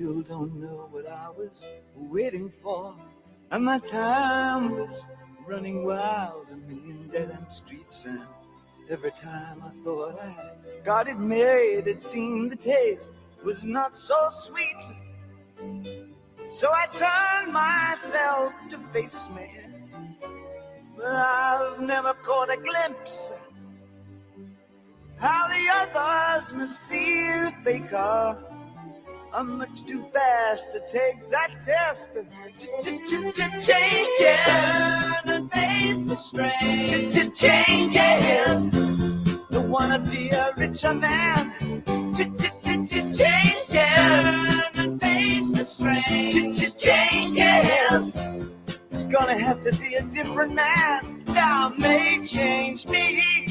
still don't know what I was waiting for. And my time was running wild, a million dead-end streets. And every time I thought I got it made, it seemed the taste was not so sweet. So I turned myself to face me, but I've never caught a glimpse how the others must see the faker. I'm much too fast to take that test. Changes. Turn and face the strain. Changes. Don't wanna be a richer man. Changes. Turn and face the strain. Changes. It's gonna have to be a different man. Time may change me,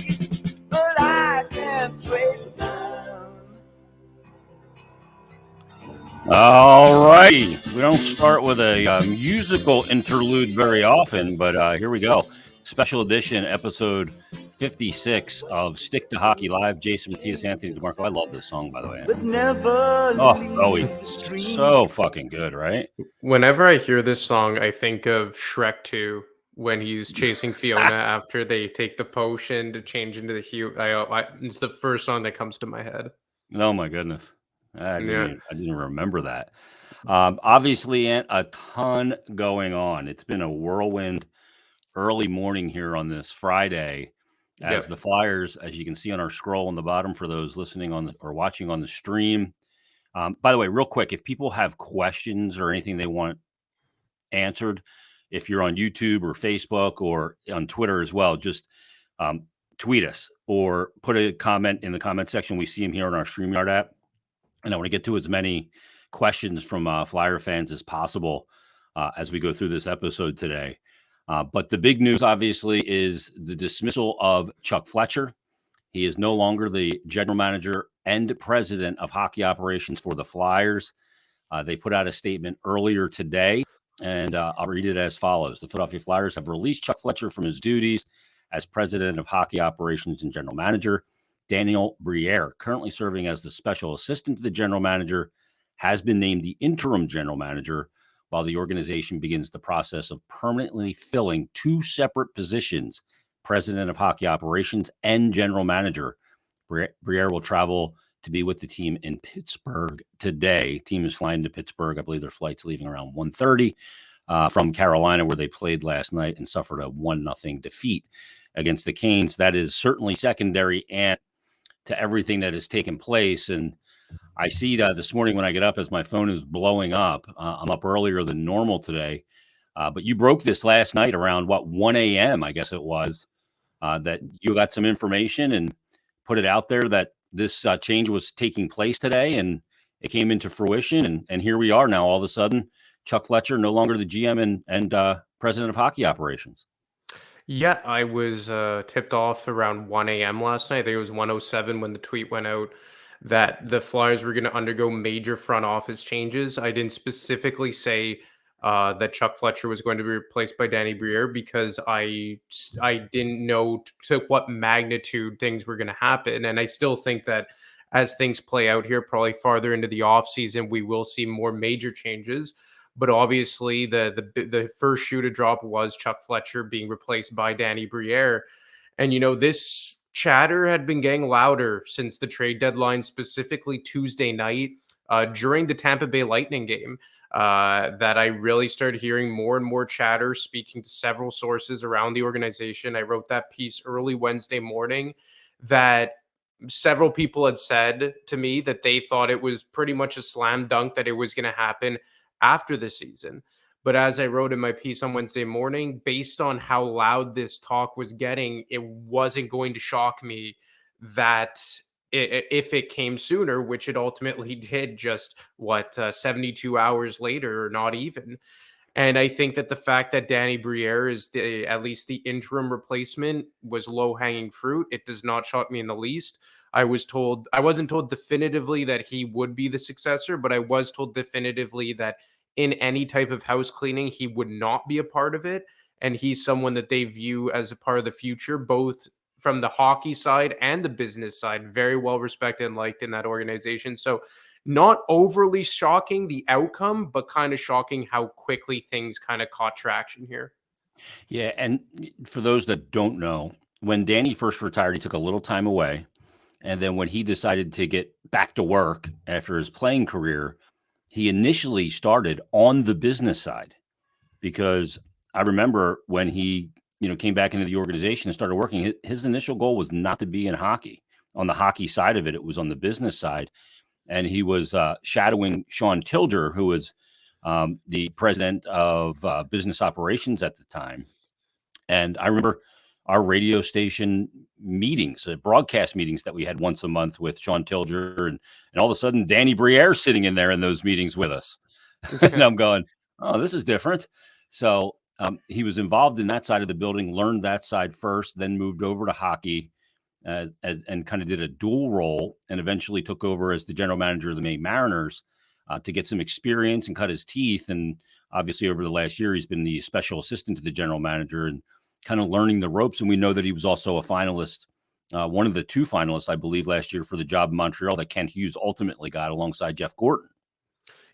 but I can't trace time. All righty. We don't start with a musical interlude very often, but here we go. Special edition, episode 56 of Stick to Hockey Live. Jason Myrtetus, Anthony DiMarco. I love this song, by the way. But never So fucking good, right? Whenever I hear this song, I think of Shrek 2 when he's chasing Fiona after they take the potion to change into the hue. It's the first song that comes to my head. Oh, my goodness. I didn't remember that. Obviously, a ton going on. It's been a whirlwind early morning here on this Friday as the Flyers, as you can see on our scroll on the bottom for those listening on or watching on the stream. By the way, real quick, if people have questions or anything they want answered, if you're on YouTube or Facebook or on Twitter as well, just tweet us or put a comment in the comment section. We see them here on our StreamYard app. And I want to get to as many questions from Flyer fans as possible as we go through this episode today. But the big news, obviously, is the dismissal of Chuck Fletcher. He is no longer the general manager and president of hockey operations for the Flyers. They put out a statement earlier today, and I'll read it as follows. The Philadelphia Flyers have released Chuck Fletcher from his duties as president of hockey operations and general manager. Daniel Briere, currently serving as the special assistant to the general manager, has been named the interim general manager while the organization begins the process of permanently filling two separate positions, president of hockey operations and general manager. Briere will travel to be with the team in Pittsburgh today. Team is flying to Pittsburgh. I believe their flight's leaving around 1:30 from Carolina, where they played last night and suffered a 1-0 defeat against the Canes. That is certainly secondary and to everything that has taken place. And I see that this morning when I get up as my phone is blowing up. I'm up earlier than normal today. But you broke this last night around, 1 a.m., I guess it was, that you got some information and put it out there that this change was taking place today, and it came into fruition. And here we are now, all of a sudden, Chuck Fletcher, no longer the GM and president of hockey operations. Yeah, I was tipped off around 1 a.m. last night. I think it was 1:07 when the tweet went out that the Flyers were going to undergo major front office changes. I didn't specifically say that Chuck Fletcher was going to be replaced by Danny Briere because I didn't know to what magnitude things were going to happen. And I still think that as things play out here, probably farther into the offseason, we will see more major changes. But obviously, the first shoe to drop was Chuck Fletcher being replaced by Danny Briere. And, this chatter had been getting louder since the trade deadline, specifically Tuesday night during the Tampa Bay Lightning game, that I really started hearing more and more chatter, speaking to several sources around the organization. I wrote that piece early Wednesday morning that several people had said to me that they thought it was pretty much a slam dunk that it was going to happen after the season. But as I wrote in my piece on Wednesday morning, based on how loud this talk was getting, it wasn't going to shock me that if it came sooner, which it ultimately did just 72 hours later, or not even. And I think that the fact that Danny Briere is at least the interim replacement was low-hanging fruit. It does not shock me in the least. I wasn't told definitively that he would be the successor, but I was told definitively that in any type of house cleaning, he would not be a part of it. And he's someone that they view as a part of the future, both from the hockey side and the business side, very well respected and liked in that organization. So not overly shocking the outcome, but kind of shocking how quickly things kind of caught traction here. Yeah, and for those that don't know, when Danny first retired, he took a little time away. And then when he decided to get back to work after his playing career, he initially started on the business side, because I remember when he, came back into the organization and started working, his initial goal was not to be in hockey. On the hockey side of it, it was on the business side. And he was shadowing Sean Tilger, who was the president of business operations at the time. And I remember our radio station meetings, broadcast meetings that we had once a month with Sean Tilger, and all of a sudden Danny Briere sitting in there in those meetings with us. And I'm going, oh, this is different. So he was involved in that side of the building, learned that side first, then moved over to hockey and kind of did a dual role, and eventually took over as the general manager of the Maine Mariners to get some experience and cut his teeth. And obviously over the last year, he's been the special assistant to the general manager and kind of learning the ropes. And we know that he was also a finalist, one of the 2 finalists, I believe, last year for the job in Montreal that Kent Hughes ultimately got alongside Jeff Gorton.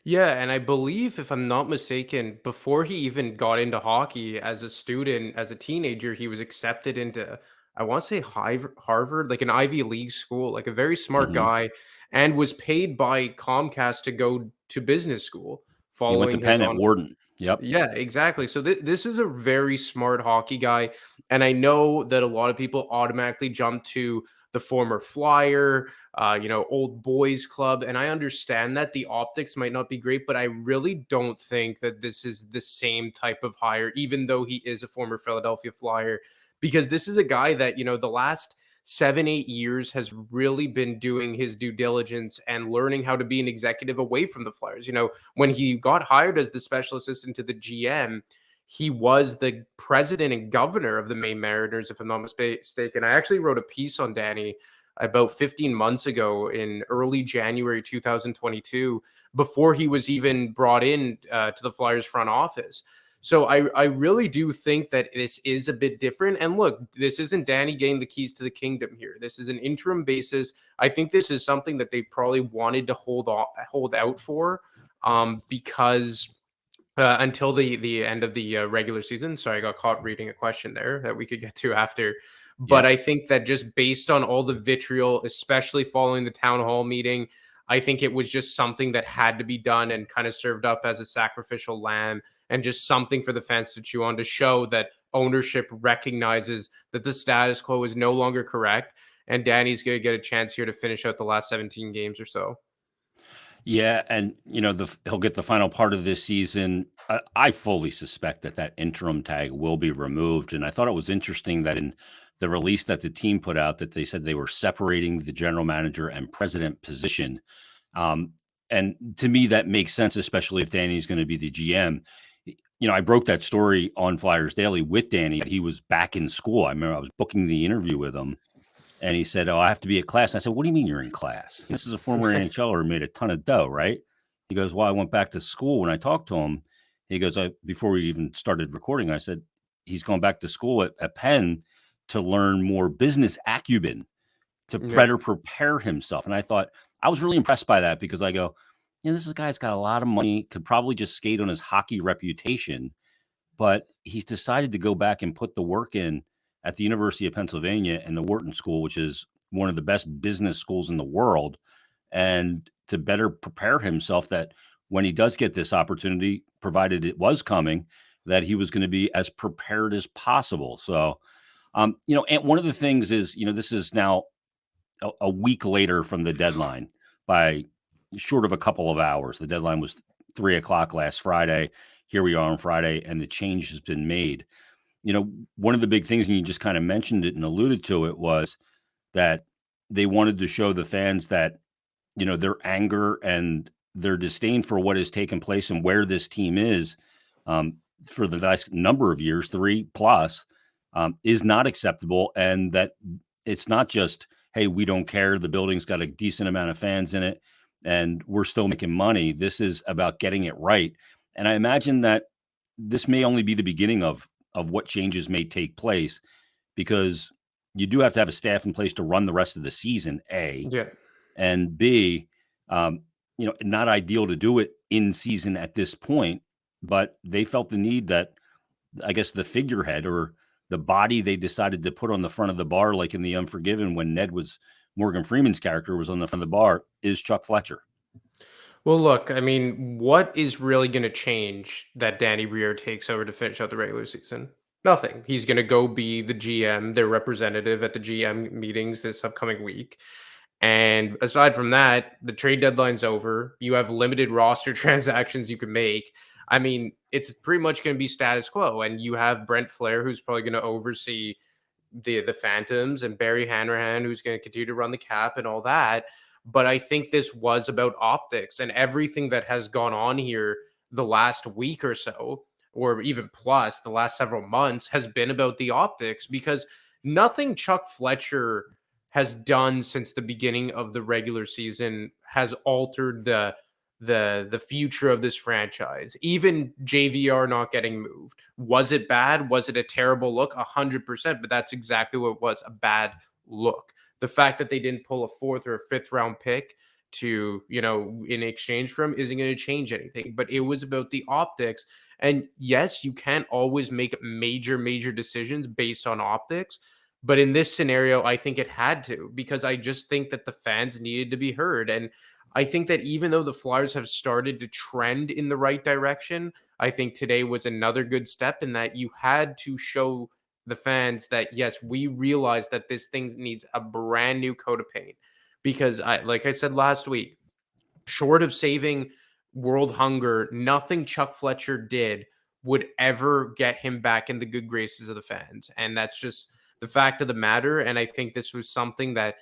Yeah, and I believe, if I'm not mistaken, before he even got into hockey as a student, as a teenager, he was accepted into, I want to say Harvard, like an Ivy League school, like a very smart Mm-hmm. guy, and was paid by Comcast to go to business school He went to following his Penn at on. Wharton. Yep. Yeah, exactly. So this is a very smart hockey guy, and I know that a lot of people automatically jump to the former Flyer, old boys club, and I understand that the optics might not be great, but I really don't think that this is the same type of hire, even though he is a former Philadelphia Flyer, because this is a guy that, the last 7-8 years has really been doing his due diligence and learning how to be an executive away from the Flyers. When he got hired as the special assistant to the GM, he was the president and governor of the Maine Mariners, if I'm not mistaken. I actually wrote a piece on Danny about 15 months ago in early January 2022, before he was even brought in to the Flyers front office. So I really do think that this is a bit different. And look, this isn't Danny getting the keys to the kingdom here. This is an interim basis. I think this is something that they probably wanted to hold out for, because until the end of the regular season. Sorry, I got caught reading a question there that we could get to after. But Yep. I think that just based on all the vitriol, especially following the town hall meeting, I think it was just something that had to be done and kind of served up as a sacrificial lamb, and just something for the fans to chew on, to show that ownership recognizes that the status quo is no longer correct. And Danny's going to get a chance here to finish out the last 17 games or so. Yeah, and he'll get the final part of this season. I fully suspect that interim tag will be removed, and I thought it was interesting that in the release that the team put out, that they said they were separating the general manager and president position. And to me, that makes sense, especially if Danny's going to be the GM. I broke that story on Flyers Daily with Danny. He was back in school. I remember I was booking the interview with him, and he said, "Oh, I have to be at class." And I said, "What do you mean you're in class? This is a former NHLer who made a ton of dough, right?" He goes, "Well, I went back to school." When I talked to him, he goes, before we even started recording, I said, he's going back to school at Penn to learn more business acumen, to Yeah. better prepare himself. And I thought, I was really impressed by that, because I go, this is a guy's got a lot of money, could probably just skate on his hockey reputation, but he's decided to go back and put the work in at the University of Pennsylvania and the Wharton School, which is one of the best business schools in the world, and to better prepare himself that when he does get this opportunity, provided it was coming, that he was going to be as prepared as possible. So, and one of the things is, this is now a week later from the deadline, by short of a couple of hours. The deadline was 3:00 last Friday. Here we are on Friday, and the change has been made. One of the big things, and you just kind of mentioned it and alluded to it, was that they wanted to show the fans that, their anger and their disdain for what has taken place and where this team is for the last number of years, 3+, is not acceptable. And that it's not just, hey, we don't care, the building's got a decent amount of fans in it, and we're still making money. This is about getting it right. And I imagine that this may only be the beginning of what changes may take place, because you do have to have a staff in place to run the rest of the season, A. Yeah. And B, not ideal to do it in season at this point, but they felt the need that, I guess, the figurehead or the body they decided to put on the front of the bar, like in The Unforgiven, when Morgan Freeman's character was on the front of the bar, is Chuck Fletcher. Well, look, I mean, what is really going to change that Danny Briere takes over to finish out the regular season? Nothing. He's going to go be the GM, their representative at the GM meetings this upcoming week. And aside from that, the trade deadline's over. You have limited roster transactions you can make. I mean, it's pretty much going to be status quo. And you have Brent Flair, who's probably going to oversee the Phantoms, and Barry Hanrahan, who's going to continue to run the cap and all that. But I think this was about optics, and everything that has gone on here the last week or so, or even plus the last several months, has been about the optics, because nothing Chuck Fletcher has done since the beginning of the regular season has altered the future of this franchise. Even JVR not getting moved. Was it bad? Was it a terrible look? 100%, but that's exactly what it was, a bad look. The fact that they didn't pull a 4th or a 5th round pick to, in exchange for him isn't going to change anything. But it was about the optics. And yes, you can't always make major decisions based on optics. But in this scenario, I think it had to, because I just think that the fans needed to be heard. And I think that even though the Flyers have started to trend in the right direction, I think today was another good step in that you had to show the fans that, yes, we realize that this thing needs a brand new coat of paint. Because like I said last week, short of saving world hunger, nothing Chuck Fletcher did would ever get him back in the good graces of the fans. And that's just the fact of the matter. And I think this was something that,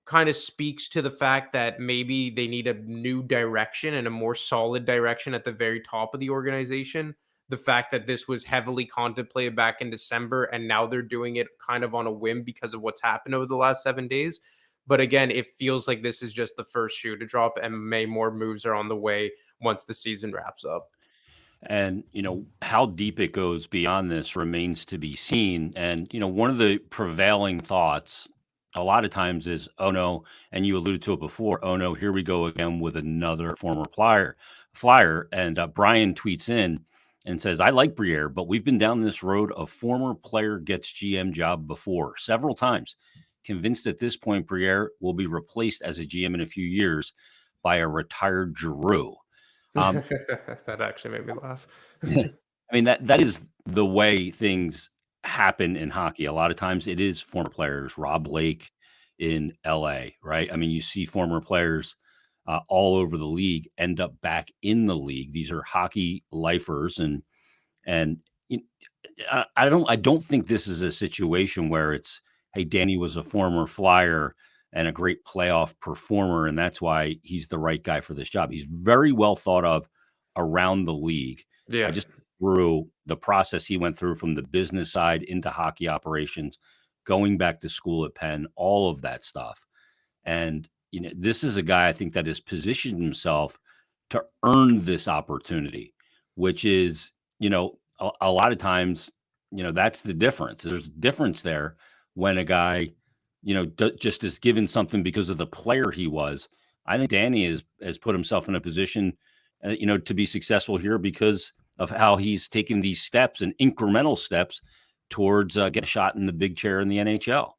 kind of speaks to the fact that maybe they need a new direction and a more solid direction at the very top of the organization. The fact that this was heavily contemplated back in December, and now they're doing it kind of on a whim because of what's happened over the last 7 days. But again, it feels like this is just the first shoe to drop, and more moves are on the way once the season wraps up. And, how deep it goes beyond this remains to be seen. And, one of the prevailing thoughts a lot of times is, oh no, and you alluded to it before, oh no, here we go again with another former flyer. And Brian tweets in and says, I like Briere, but we've been down this road of former player gets GM job before several times. Convinced at this point Briere will be replaced as a GM in a few years by a retired Giroux. That actually made me laugh. I mean, that is the way things happen in hockey. A lot of times it is former players. Rob Blake in LA, right? I mean, you see former players all over the league end up back in the league. These are hockey lifers, and I don't think this is a situation where it's, hey, Danny was a former Flyer and a great playoff performer, and that's why he's the right guy for this job. He's very well thought of around the league. Yeah. I just through the process he went through from the business side into hockey operations, going back to school at Penn, all of that stuff. And, this is a guy I think that has positioned himself to earn this opportunity, which is, a lot of times, that's the difference. There's a difference there when a guy, just is given something because of the player he was. I think Danny has put himself in a position, to be successful here because of how he's taken these steps and incremental steps towards getting a shot in the big chair in the NHL.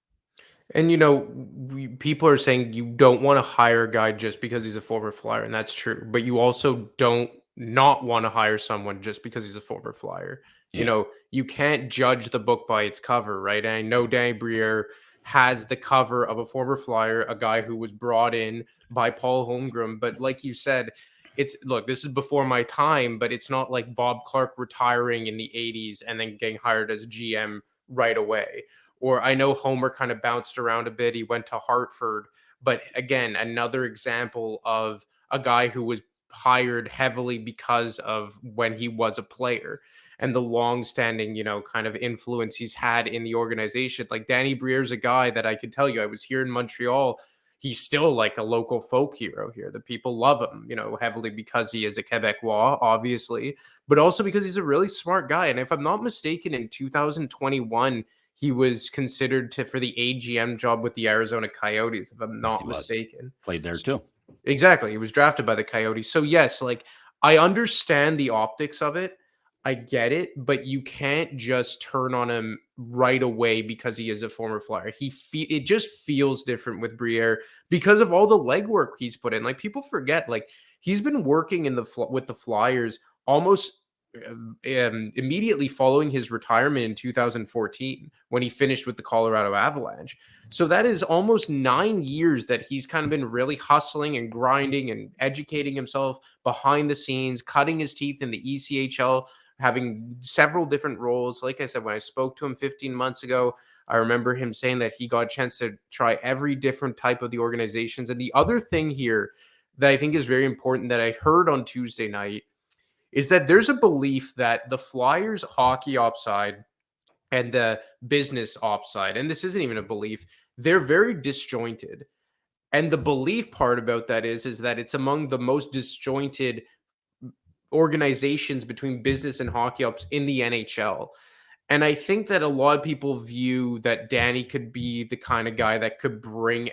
And, people are saying you don't want to hire a guy just because he's a former Flyer, and that's true. But you also don't not want to hire someone just because he's a former Flyer. Yeah. You can't judge the book by its cover, right? And I know Danny Briere has the cover of a former Flyer, a guy who was brought in by Paul Holmgren. But like you said, this is before my time, but it's not like Bob Clark retiring in the 80s and then getting hired as GM right away. Or I know Homer kind of bounced around a bit. He went to Hartford. But again, another example of a guy who was hired heavily because of when he was a player and the long-standing, kind of influence he's had in the organization. Like Danny Briere's a guy that I could tell you, I was here in Montreal. He's still like a local folk hero here. The people love him, heavily because he is a Quebecois, obviously, but also because he's a really smart guy. And if I'm not mistaken, in 2021, he was considered for the AGM job with the Arizona Coyotes, if I'm not mistaken. Played there too. Exactly. He was drafted by the Coyotes. So yes, like I understand the optics of it. I get it, but you can't just turn on him right away because he is a former Flyer. It just feels different with Briere because of all the legwork he's put in. Like people forget, like he's been working with the Flyers almost immediately following his retirement in 2014 when he finished with the Colorado Avalanche. So that is almost 9 years that he's kind of been really hustling and grinding and educating himself behind the scenes, cutting his teeth in the ECHL, having several different roles. Like I said, when I spoke to him 15 months ago, I remember him saying that he got a chance to try every different type of the organizations. And the other thing here that I think is very important that I heard on Tuesday night is that there's a belief that the Flyers hockey ops side and the business ops side, and this isn't even a belief, they're very disjointed. And the belief part about that is that it's among the most disjointed organizations between business and hockey ops in the NHL. And I think that a lot of people view that Danny could be the kind of guy that could bring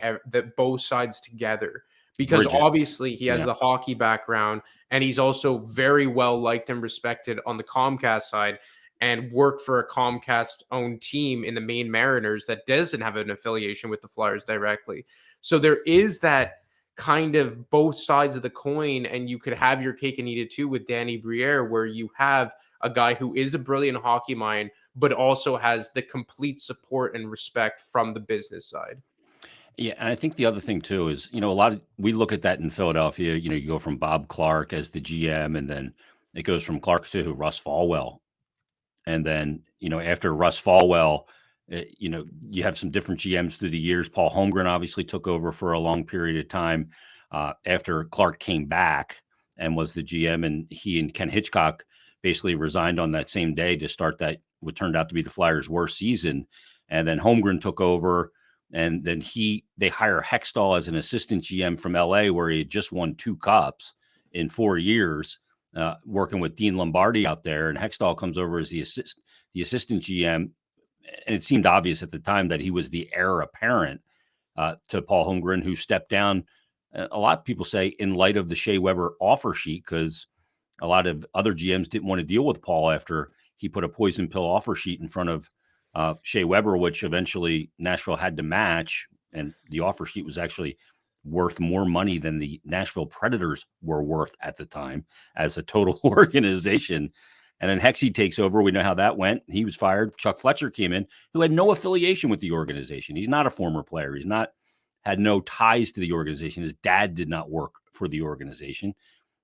both sides together because Bridget. obviously he has the hockey background and he's also very well liked and respected on the Comcast side and worked for a Comcast owned team in the Maine Mariners that doesn't have an affiliation with the Flyers directly. So there is that kind of both sides of the coin, and you could have your cake and eat it too with Danny Briere, where you have a guy who is a brilliant hockey mind, but also has the complete support and respect from the business side. Yeah, and I think the other thing too is, we look at that in Philadelphia. You go from Bob Clark as the GM, and then it goes from Clark to Russ Falwell, and then after Russ Falwell, you have some different GMs through the years. Paul Holmgren obviously took over for a long period of time after Clark came back and was the GM, and he and Ken Hitchcock basically resigned on that same day to start that what turned out to be the Flyers' worst season. And then Holmgren took over, and then they hire Hextall as an assistant GM from LA, where he had just won 2 cups in 4 years, working with Dean Lombardi out there. And Hextall comes over as the assistant GM. And it seemed obvious at the time that he was the heir apparent to Paul Holmgren, who stepped down. A lot of people say in light of the Shea Weber offer sheet, because a lot of other GMs didn't want to deal with Paul after he put a poison pill offer sheet in front of Shea Weber, which eventually Nashville had to match. And the offer sheet was actually worth more money than the Nashville Predators were worth at the time as a total organization. And then Hexie takes over. We know how that went. He was fired. Chuck Fletcher came in, who had no affiliation with the organization. He's not a former player. Had no ties to the organization. His dad did not work for the organization.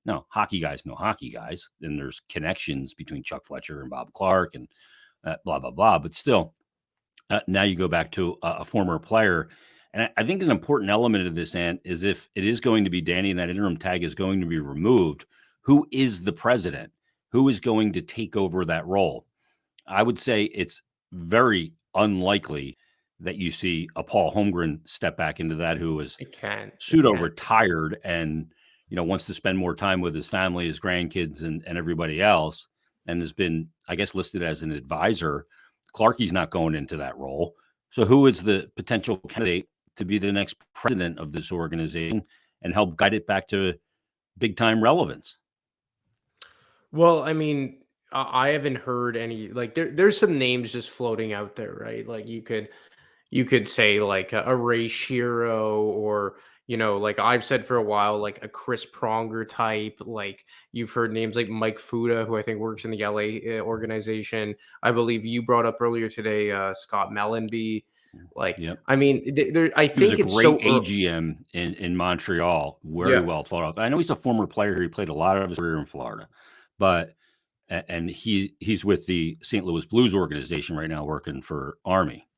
No, hockey guys know hockey guys. Then there's connections between Chuck Fletcher and Bob Clark and blah, blah, blah. But still, now you go back to a former player. And I think an important element of this, Ant, is if it is going to be Danny and that interim tag is going to be removed, who is the president? Who is going to take over that role? I would say it's very unlikely that you see a Paul Holmgren step back into that, who is pseudo-retired and wants to spend more time with his family, his grandkids, and everybody else, and has been, I guess, listed as an advisor. Clarkie's not going into that role. So who is the potential candidate to be the next president of this organization and help guide it back to big-time relevance? Well, I mean, I haven't heard any, like there's some names just floating out there, right? Like you could say like a Ray Shiro, or like I've said for a while, like a Chris Pronger type. Like you've heard names like Mike Fuda, who I think works in the LA organization. I believe you brought up earlier today Scott Mellenby. Like, yep. I mean, I think it's so AGM in Montreal, very well thought of. I know he's a former player. He played a lot of his career in Florida, and he's with the St. Louis Blues organization right now, working for Army.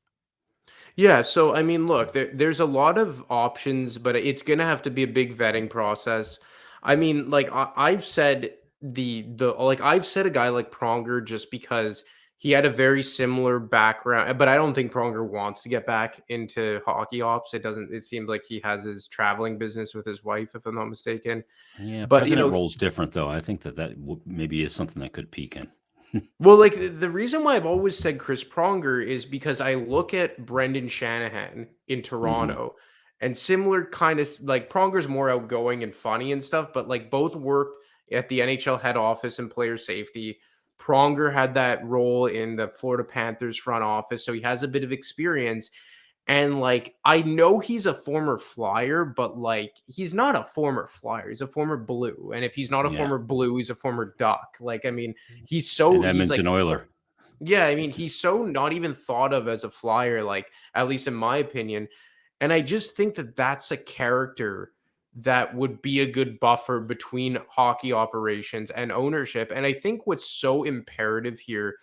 Yeah, so I mean, look, there's a lot of options, but it's gonna have to be a big vetting process. I mean, like I've said I've said a guy like Pronger just because he had a very similar background, but I don't think Pronger wants to get back into hockey ops. It seems like he has his traveling business with his wife, if I'm not mistaken. Yeah, but president role's different though. I think that maybe is something that could peak in. Well, like the reason why I've always said Chris Pronger is because I look at Brendan Shanahan in Toronto, And similar kind of like Pronger's more outgoing and funny and stuff, but like both worked at the NHL head office and player safety. Pronger had that role in the Florida Panthers front office, so he has a bit of experience. And like, I know he's a former Flyer, but like, he's not a former Flyer. He's a former Blue. And if he's not a former Blue, he's a former Duck. Like, I mean, he's Edmonton like, Oiler. Yeah, I mean, he's so not even thought of as a Flyer, like, at least in my opinion. And I just think that that's a character that would be a good buffer between hockey operations and ownership. And I think what's so imperative here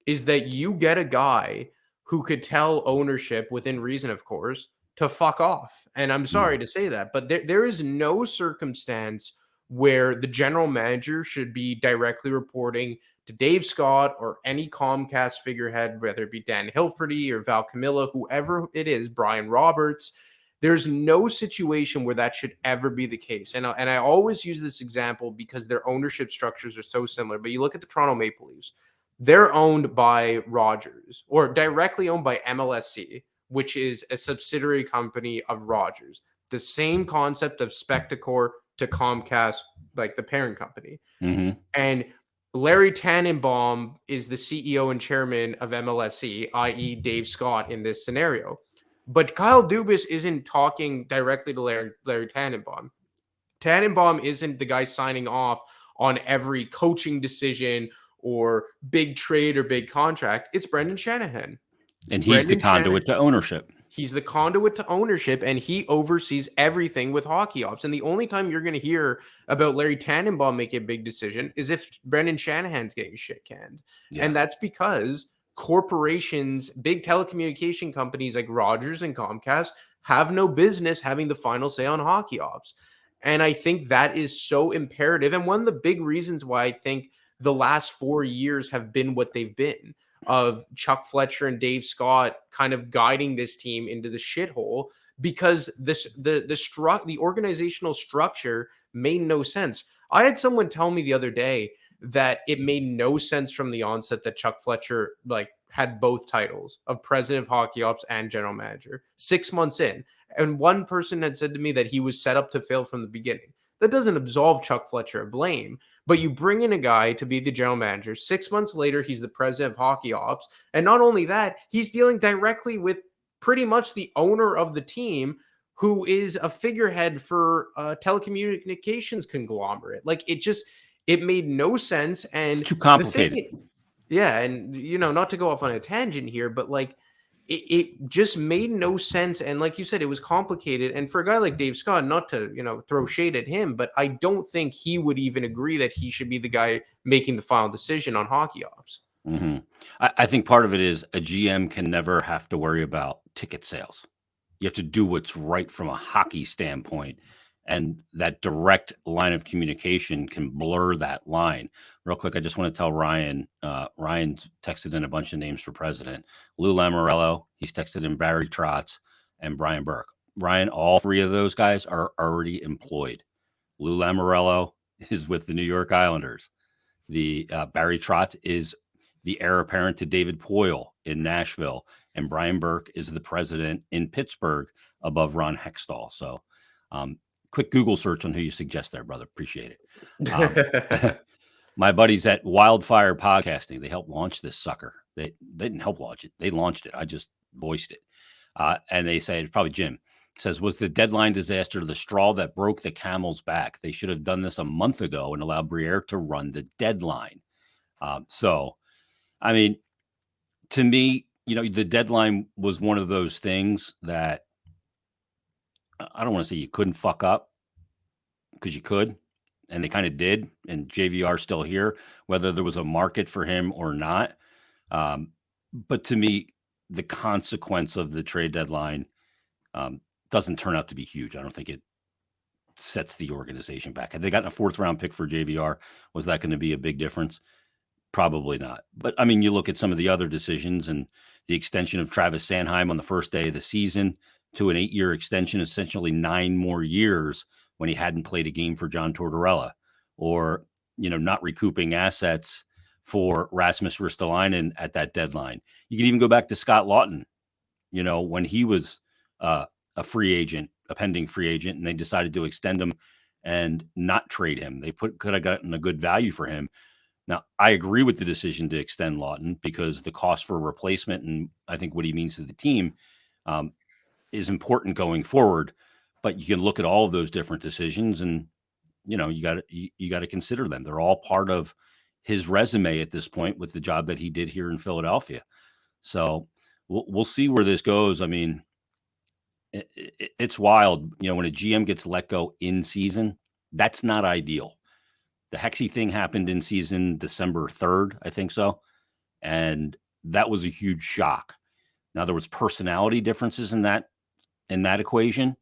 is that you get a guy who could tell ownership, within reason, of course, to fuck off. And I'm sorry to say that, but there is no circumstance where the general manager should be directly reporting to Dave Scott or any Comcast figurehead, whether it be Dan Hilferty or Val Camilla, whoever it is, Brian Roberts. There's no situation where that should ever be the case. And I always use this example because their ownership structures are so similar. But you look at the Toronto Maple Leafs. They're owned by Rogers, or directly owned by MLSC, which is a subsidiary company of Rogers. The same concept of Spectacor to Comcast, like the parent company. Mm-hmm. And Larry Tannenbaum is the CEO and chairman of MLSC, i.e. Dave Scott in this scenario. But Kyle Dubas isn't talking directly to Larry Tannenbaum. Tannenbaum isn't the guy signing off on every coaching decision or big trade or big contract. It's Brendan Shanahan. And he's the conduit to ownership. He's the conduit to ownership, and he oversees everything with hockey ops. And the only time you're going to hear about Larry Tannenbaum making a big decision is if Brendan Shanahan's getting shit canned. Yeah. And that's because corporations, big telecommunication companies like Rogers and Comcast have no business having the final say on hockey ops. And I think that is so imperative. And one of the big reasons why I think the last 4 years have been what they've been, of Chuck Fletcher and Dave Scott kind of guiding this team into the shithole, because the organizational structure made no sense. I had someone tell me the other day that it made no sense from the onset that Chuck Fletcher like had both titles of president of hockey ops and general manager 6 months in. And one person had said to me that he was set up to fail from the beginning. That doesn't absolve Chuck Fletcher of blame, but you bring in a guy to be the general manager. 6 months later, he's the president of hockey ops. And not only that, he's dealing directly with pretty much the owner of the team, who is a figurehead for a telecommunications conglomerate. Like, it made no sense. And it's too complicated. And, not to go off on a tangent here, but like, it just made no sense. And like you said, it was complicated. And for a guy like Dave Scott, not to, throw shade at him, but I don't think he would even agree that he should be the guy making the final decision on hockey ops. Mm-hmm. I think part of it is a GM can never have to worry about ticket sales. You have to do what's right from a hockey standpoint. And that direct line of communication can blur that line. Real quick, I just want to tell Ryan, Ryan's texted in a bunch of names for president. Lou Lamoriello, he's texted in Barry Trotz and Brian Burke. Ryan, all three of those guys are already employed. Lou Lamoriello is with the New York Islanders. The Barry Trotz is the heir apparent to David Poile in Nashville. And Brian Burke is the president in Pittsburgh above Ron Hextall. So, quick Google search on who you suggest there, brother. Appreciate it. My buddies at Wildfire Podcasting, they helped launch this sucker. They didn't help launch it. They launched it. I just voiced it. And they say, it's probably Jim, says, was the deadline disaster the straw that broke the camel's back? They should have done this a month ago and allowed Briere to run the deadline. So, I mean, to me, the deadline was one of those things that I don't want to say you couldn't fuck up, because you could, and they kind of did, and JVR's still here, whether there was a market for him or not. But to me, the consequence of the trade deadline doesn't turn out to be huge. I don't think it sets the organization back. Had they gotten a 4th round pick for JVR, was that going to be a big difference? Probably not. But I mean, you look at some of the other decisions and the extension of Travis Sanheim on the first day of the season to an 8-year extension, essentially 9 more years, when he hadn't played a game for John Tortorella, or, not recouping assets for Rasmus Ristolainen at that deadline. You can even go back to Scott Lawton, when he was a free agent, a pending free agent, and they decided to extend him and not trade him. They could have gotten a good value for him. Now, I agree with the decision to extend Lawton because the cost for a replacement and I think what he means to the team is important going forward. But you can look at all of those different decisions, and you got to consider them. They're all part of his resume at this point with the job that he did here in Philadelphia. So we'll see where this goes. I mean, it's wild. When a GM gets let go in season, that's not ideal. The Hexy thing happened in season December 3rd, I think so. And that was a huge shock. Now there was personality differences in that equation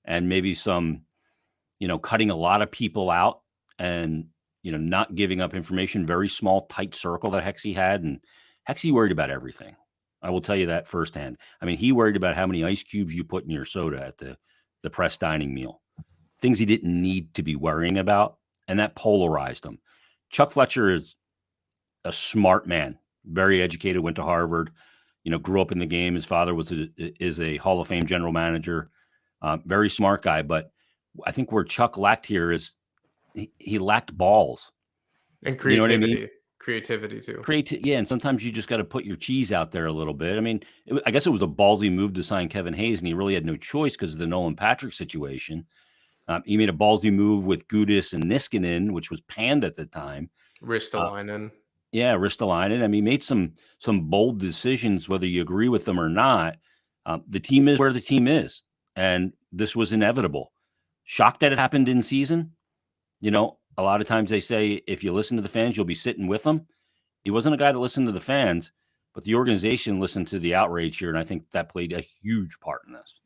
and maybe some, cutting a lot of people out and, not giving up information, very small, tight circle that Hexy had. And Hexy worried about everything. I will tell you that firsthand. I mean, he worried about how many ice cubes you put in your soda at the press dining meal, things he didn't need to be worrying about. And that polarized him. Chuck Fletcher is a smart man, very educated, went to Harvard, grew up in the game. His father is a Hall of Fame general manager, very smart guy. But I think where Chuck lacked here is he lacked balls. And creativity. You know what I mean? Creativity too. Yeah, and sometimes you just got to put your cheese out there a little bit. I mean, I guess it was a ballsy move to sign Kevin Hayes, and he really had no choice because of the Nolan Patrick situation. He made a ballsy move with Gudis and Niskanen, which was panned at the time. Ristolainen. Ristolainen. I mean, he made some bold decisions, whether you agree with them or not. The team is where the team is, and this was inevitable. Shocked that it happened in season. A lot of times they say if you listen to the fans, you'll be sitting with them. He wasn't a guy that listened to the fans, but the organization listened to the outrage here, and I think that played a huge part in this.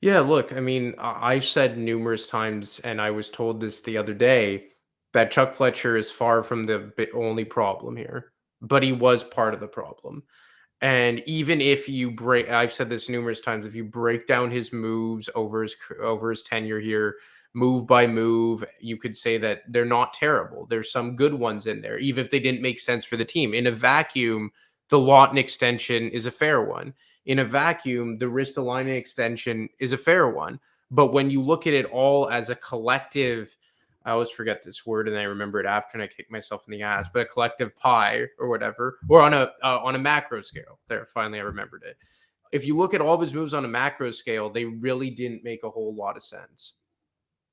Yeah, look, I mean, I've said numerous times, and I was told this the other day, that Chuck Fletcher is far from the only problem here, but he was part of the problem. And even if you I've said this numerous times, if you break down his moves over his tenure here, move by move, you could say that they're not terrible. There's some good ones in there, even if they didn't make sense for the team. In a vacuum, the Lawton extension is a fair one. In a vacuum, the Ristolainen extension is a fair one. But when you look at it all as a collective, I always forget this word and I remember it after and I kick myself in the ass, but a collective pie or whatever, or on a macro scale. There, finally I remembered it. If you look at all of his moves on a macro scale, they really didn't make a whole lot of sense.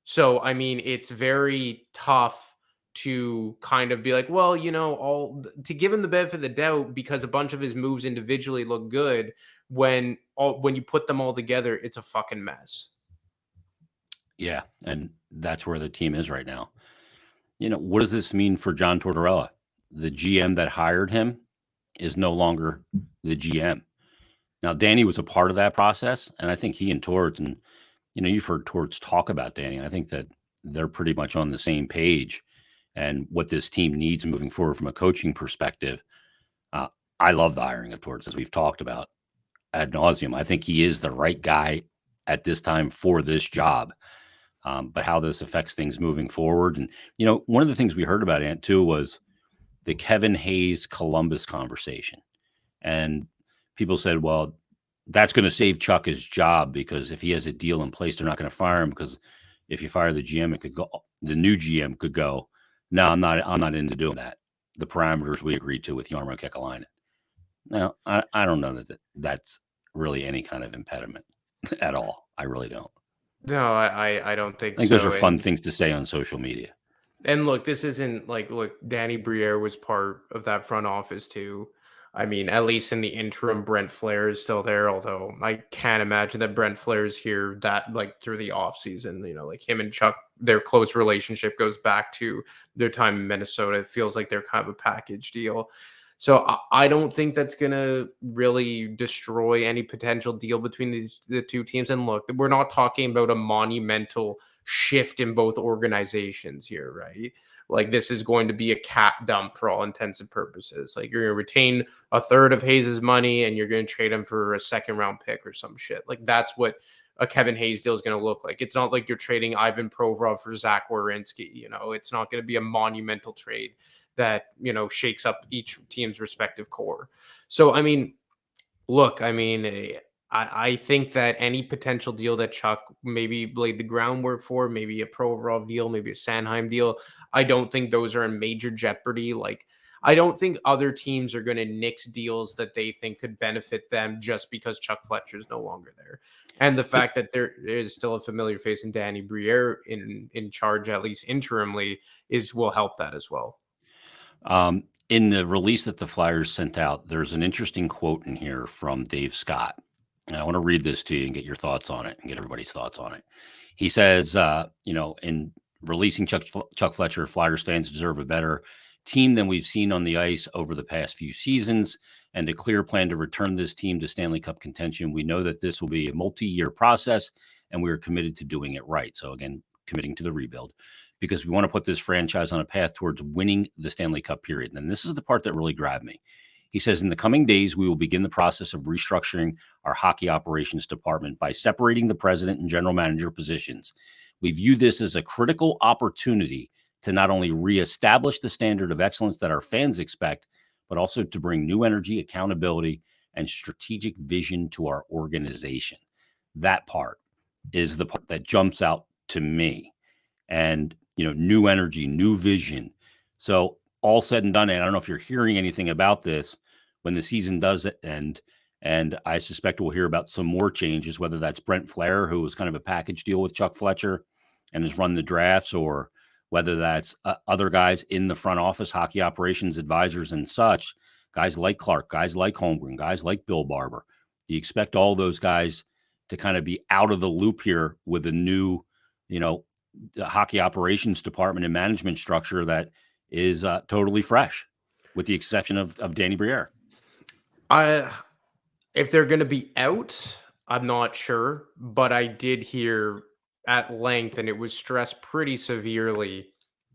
So, I mean, it's very tough to kind of be like, well, to give him the benefit of the doubt because a bunch of his moves individually look good. When you put them all together, it's a fucking mess. Yeah, and that's where the team is right now. What does this mean for John Tortorella? The GM that hired him is no longer the GM. Now, Danny was a part of that process, and I think he and Torts, and you've heard Torts talk about Danny. I think that they're pretty much on the same page and what this team needs moving forward from a coaching perspective. I love the hiring of Torts, as we've talked about ad nauseum. I think he is the right guy at this time for this job. But how this affects things moving forward. And, one of the things we heard about, Ant, too, was the Kevin Hayes Columbus conversation. And people said, well, that's going to save Chuck his job because if he has a deal in place, they're not going to fire him because if you fire the GM, the new GM could go, no, I'm not into doing that. The parameters we agreed to with Jarmo Kekalainen. Now, I don't know that that's really any kind of impediment at all. I really don't. No, I don't think so. I think those are fun things to say on social media. And look, this isn't look, Danny Briere was part of that front office too. I mean, at least in the interim, Brent Flair is still there, although I can't imagine that Brent Flair is here that through the offseason. Him and Chuck, their close relationship goes back to their time in Minnesota. It feels like they're kind of a package deal. So I don't think that's going to really destroy any potential deal between the two teams. And look, we're not talking about a monumental shift in both organizations here, right? This is going to be a cap dump for all intents and purposes. You're going to retain a third of Hayes' money and you're going to trade him for a second round pick or some shit. That's what a Kevin Hayes deal is going to look like. It's not like you're trading Ivan Provorov for Zach Werenski. It's not going to be a monumental trade that, shakes up each team's respective core. So, I mean, look, I think that any potential deal that Chuck maybe laid the groundwork for, maybe a Provorov deal, maybe a Sanheim deal, I don't think those are in major jeopardy. Like, I don't think other teams are going to nix deals that they think could benefit them just because Chuck Fletcher is no longer there. And the fact that there is still a familiar face in Danny Briere in charge, at least interimly, will help that as well. In the release that the Flyers sent out, there's an interesting quote in here from Dave Scott. And I want to read this to you and get your thoughts on it and get everybody's thoughts on it. He says, in releasing Chuck Fletcher, Flyers fans deserve a better team than we've seen on the ice over the past few seasons and a clear plan to return this team to Stanley Cup contention. We know that this will be a multi-year process, and we are committed to doing it right. So again, committing to the rebuild, because we want to put this franchise on a path towards winning the Stanley Cup period. And this is the part that really grabbed me. He says, in the coming days, we will begin the process of restructuring our hockey operations department by separating the president and general manager positions. We view this as a critical opportunity to not only reestablish the standard of excellence that our fans expect, but also to bring new energy, accountability, and strategic vision to our organization. That part is the part that jumps out to me. And, new energy, new vision. So all said and done, and I don't know if you're hearing anything about this when the season does end, and I suspect we'll hear about some more changes, whether that's Brent Flair, who was kind of a package deal with Chuck Fletcher and has run the drafts, or whether that's other guys in the front office, hockey operations advisors and such, guys like Clark, guys like Holmgren, guys like Bill Barber. Do you expect all those guys to kind of be out of the loop here with a new, hockey operations department and management structure that is totally fresh, with the exception of Danny Briere? If they're going to be out, I'm not sure, but I did hear at length, and it was stressed pretty severely,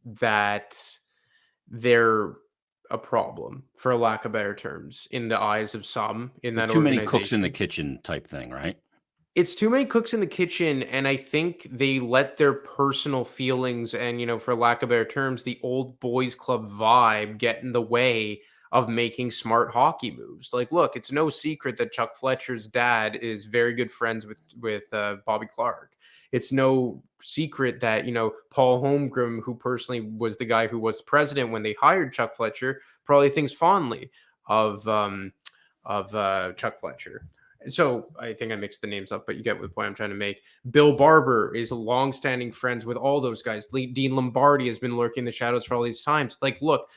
that they're a problem, for lack of better terms, in the eyes of some in that too many organization. cooks in the kitchen type thing, right? It's too many cooks in the kitchen, and I think they let their personal feelings and, for lack of better terms, the old boys club vibe get in the way of making smart hockey moves. Like, look, it's no secret that Chuck Fletcher's dad is very good friends with Bobby Clark. It's no secret that, Paul Holmgren, who personally was the guy who was president when they hired Chuck Fletcher, probably thinks fondly of Chuck Fletcher. So I think I mixed the names up, but you get the point I'm trying to make. Bill Barber is longstanding friends with all those guys. Dean Lombardi has been lurking in the shadows for all these times. Like, look,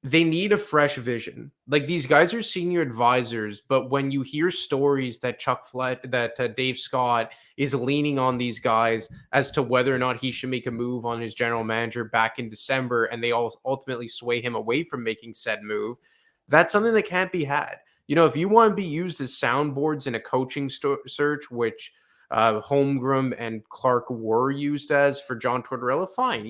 they need a fresh vision. Like, these guys are senior advisors, but when you hear stories that Dave Scott is leaning on these guys as to whether or not he should make a move on his general manager back in December, and they all ultimately sway him away from making said move, that's something that can't be had. If you want to be used as soundboards in a coaching search, which Holmgren and Clark were used as for John Tortorella, fine.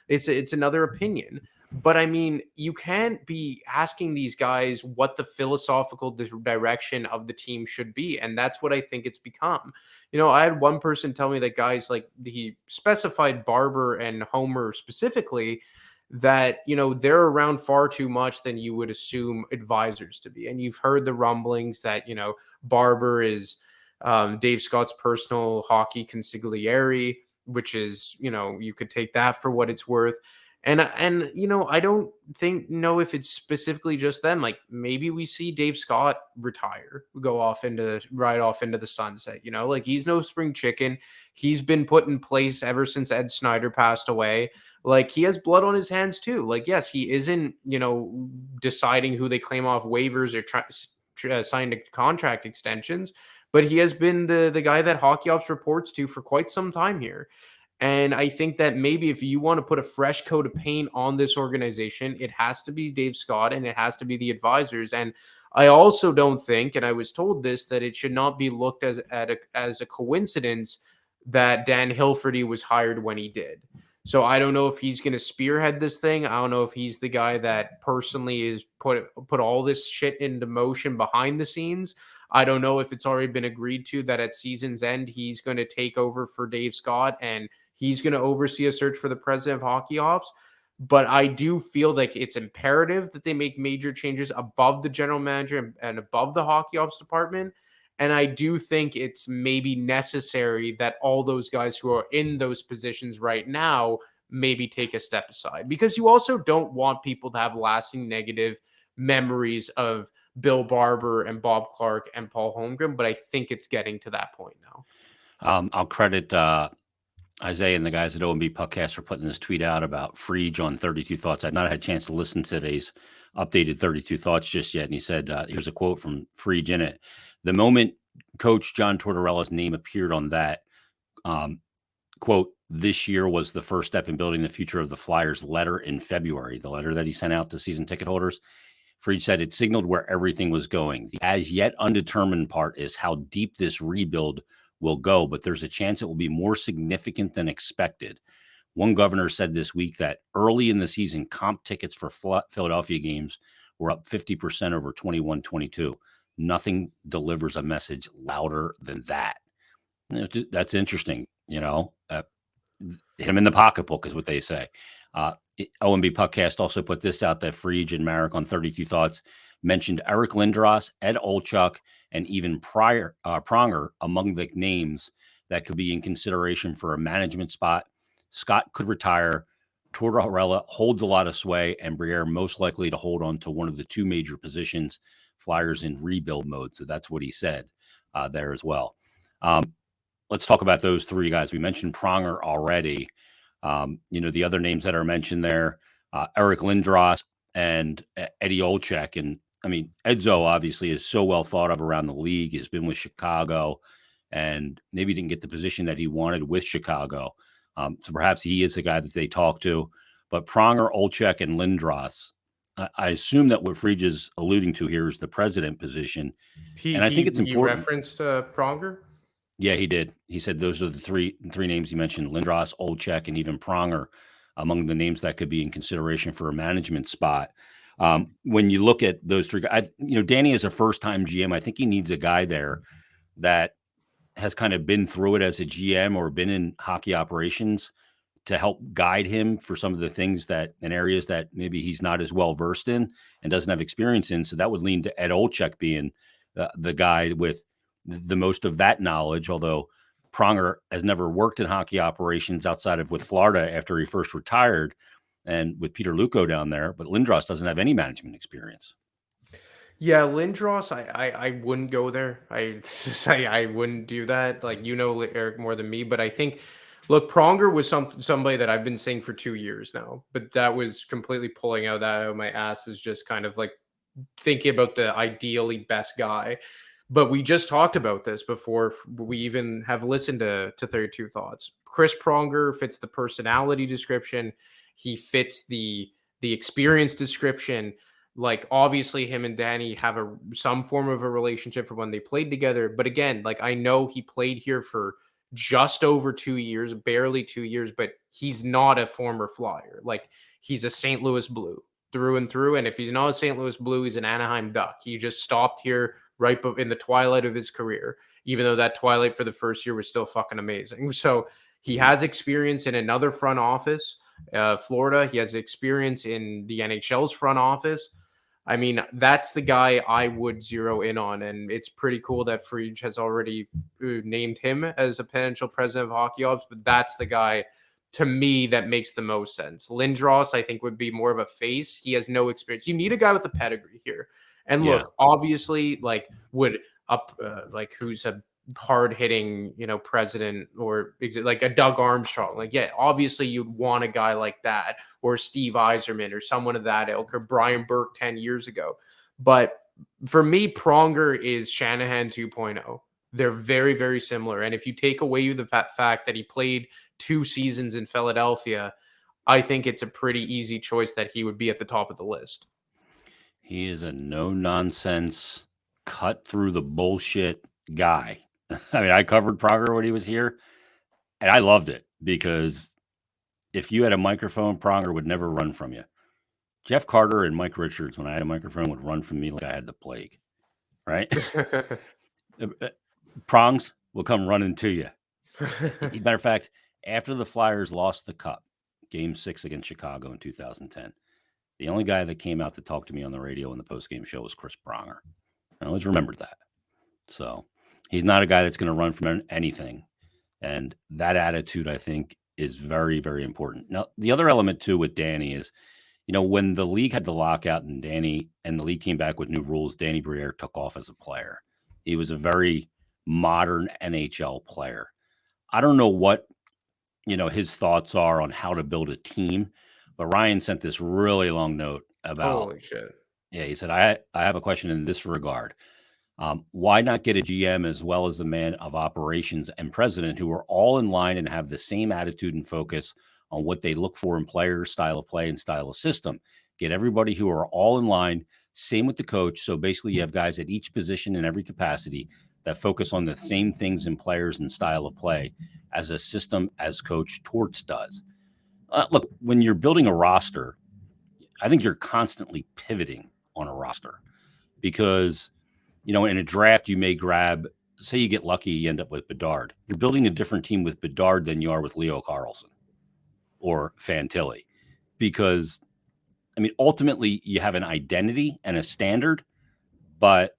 It's another opinion. But I mean, you can't be asking these guys what the philosophical direction of the team should be. And that's what I think it's become. I had one person tell me that guys like, he specified Barber and Homer specifically, that, they're around far too much than you would assume advisors to be. And you've heard the rumblings that, Barber is Dave Scott's personal hockey consigliere, which is, you could take that for what it's worth. And I don't know if it's specifically just them. Like, maybe we see Dave Scott retire, ride off into the sunset, like, he's no spring chicken. He's been put in place ever since Ed Snyder passed away. Like, he has blood on his hands too. Like, yes, he isn't, deciding who they claim off waivers or signed contract extensions, but he has been the guy that Hockey Ops reports to for quite some time here. And I think that maybe if you want to put a fresh coat of paint on this organization, it has to be Dave Scott and it has to be the advisors. And I also don't think, and I was told this, that it should not be looked as a coincidence that Dan Hilferty was hired when he did. So I don't know if he's going to spearhead this thing. I don't know if he's the guy that personally is put all this shit into motion behind the scenes. I don't know if it's already been agreed to that at season's end, he's going to take over for Dave Scott and he's going to oversee a search for the president of Hockey Ops. But I do feel like it's imperative that they make major changes above the general manager and above the Hockey Ops department. And I do think it's maybe necessary that all those guys who are in those positions right now maybe take a step aside, because you also don't want people to have lasting negative memories of Bill Barber and Bob Clark and Paul Holmgren. But I think it's getting to that point now. I'll credit Isaiah and the guys at OMB Puckcast for putting this tweet out about Friedge on 32 Thoughts. I've not had a chance to listen to today's updated 32 Thoughts just yet. And he said, here's a quote from Friedge in it. The moment Coach John Tortorella's name appeared on that, quote, this year was the first step in building the future of the Flyers letter in February, the letter that he sent out to season ticket holders. Friedge said it signaled where everything was going. The as yet undetermined part is how deep this rebuild will go, but there's a chance it will be more significant than expected. One governor said this week that early in the season, comp tickets for Philadelphia games were up 50% over 21-22. Nothing delivers a message louder than that. That's interesting. Hit him in the pocketbook is what they say. OMB Puckcast also put this out that Friedge and Marek on 32 Thoughts mentioned Eric Lindros, Ed Olchuk, and even Pronger among the names that could be in consideration for a management spot. Scott could retire. Tortorella holds a lot of sway, and Briere most likely to hold on to one of the two major positions. Flyers in rebuild mode. So that's what he said there as well. Let's talk about those three guys. We mentioned Pronger already. The other names that are mentioned there, Eric Lindros and Eddie Olchek. And I mean, Edzo obviously is so well thought of around the league, has been with Chicago, and maybe didn't get the position that he wanted with Chicago. So perhaps he is the guy that they talk to. But Pronger, Olchek, and Lindros, I assume that what Friedge is alluding to here is the president position. And I think it's important. He referenced Pronger? Yeah, he did. He said those are the three names he mentioned: Lindros, Olchek, and even Pronger among the names that could be in consideration for a management spot. When you look at those three guys, Danny is a first-time GM. I think he needs a guy there that has kind of been through it as a GM or been in hockey operations to help guide him for some of the things that in areas that maybe he's not as well versed in and doesn't have experience in. So that would lean to Ed Olchek being the guy with the most of that knowledge, although Pronger has never worked in hockey operations outside of with Florida after he first retired and with Peter Luco down there. But Lindros doesn't have any management experience. Yeah, Lindros, I wouldn't go there. I wouldn't do that. Like, Eric more than me, but I think, look, Pronger was somebody that I've been saying for 2 years now, but that was completely pulling that out of my ass, is just kind of like thinking about the ideally best guy. But we just talked about this before we even have listened to 32 Thoughts. Chris Pronger fits the personality description. He fits the experience description. Like, obviously him and Danny have some form of a relationship from when they played together. But again, like, I know he played here for just over 2 years, barely 2 years, but he's not a former Flyer. Like, he's a St. Louis Blue through and through. And if he's not a St. Louis Blue, he's an Anaheim Duck. He just stopped here right in the twilight of his career, even though that twilight for the first year was still fucking amazing. So he has experience in another front office, Florida. He has experience in the NHL's front office. I mean, that's the guy I would zero in on. And it's pretty cool that Friedge has already named him as a potential president of hockey ops, but that's the guy to me that makes the most sense. Lindros, I think, would be more of a face. He has no experience. You need a guy with a pedigree here. And look, obviously, like, who's a hard-hitting, president, or like a Doug Armstrong. Like, yeah, obviously you'd want a guy like that, or Steve Yzerman, or someone of that ilk, or Brian Burke 10 years ago. But for me, Pronger is Shanahan 2.0. They're very, very similar. And if you take away the fact that he played 2 seasons in Philadelphia, I think it's a pretty easy choice that he would be at the top of the list. He is a no-nonsense, cut through the bullshit guy. I mean, I covered Pronger when he was here, and I loved it because if you had a microphone, Pronger would never run from you. Jeff Carter and Mike Richards, when I had a microphone, would run from me like I had the plague, right? Prongs will come running to you. Matter of fact, after the Flyers lost the Cup, Game 6 against Chicago in 2010, the only guy that came out to talk to me on the radio in the postgame show was Chris Pronger. I always remembered that. So He's not a guy that's going to run from anything. And that attitude, I think, is very, very important. Now, the other element, too, with Danny is, when the league had the lockout and the league came back with new rules, Danny Briere took off as a player. He was a very modern NHL player. I don't know what, his thoughts are on how to build a team, but Ryan sent this really long note about. Holy shit. Yeah, he said, I have a question in this regard. Why not get a GM as well as the man of operations and president who are all in line and have the same attitude and focus on what they look for in players, style of play, and style of system? Get everybody who are all in line. Same with the coach. So basically, you have guys at each position in every capacity that focus on the same things in players and style of play as a system as Coach Torts does. Look, when you're building a roster, I think you're constantly pivoting on a roster because – in a draft, you may grab, say you get lucky, you end up with Bedard. You're building a different team with Bedard than you are with Leo Carlsson or Fantilli because, ultimately you have an identity and a standard, but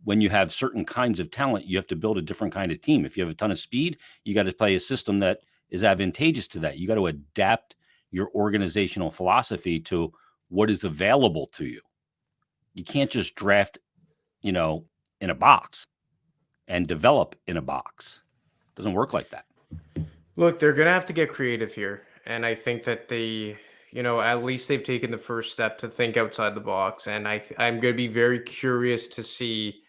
when you have certain kinds of talent, you have to build a different kind of team. If you have a ton of speed, you got to play a system that is advantageous to that. You got to adapt your organizational philosophy to what is available to you. You can't just draft in a box and develop in a box. It doesn't work like that. Look, they're going to have to get creative here. And I think that they, at least they've taken the first step to think outside the box. And I'm going to be very curious to see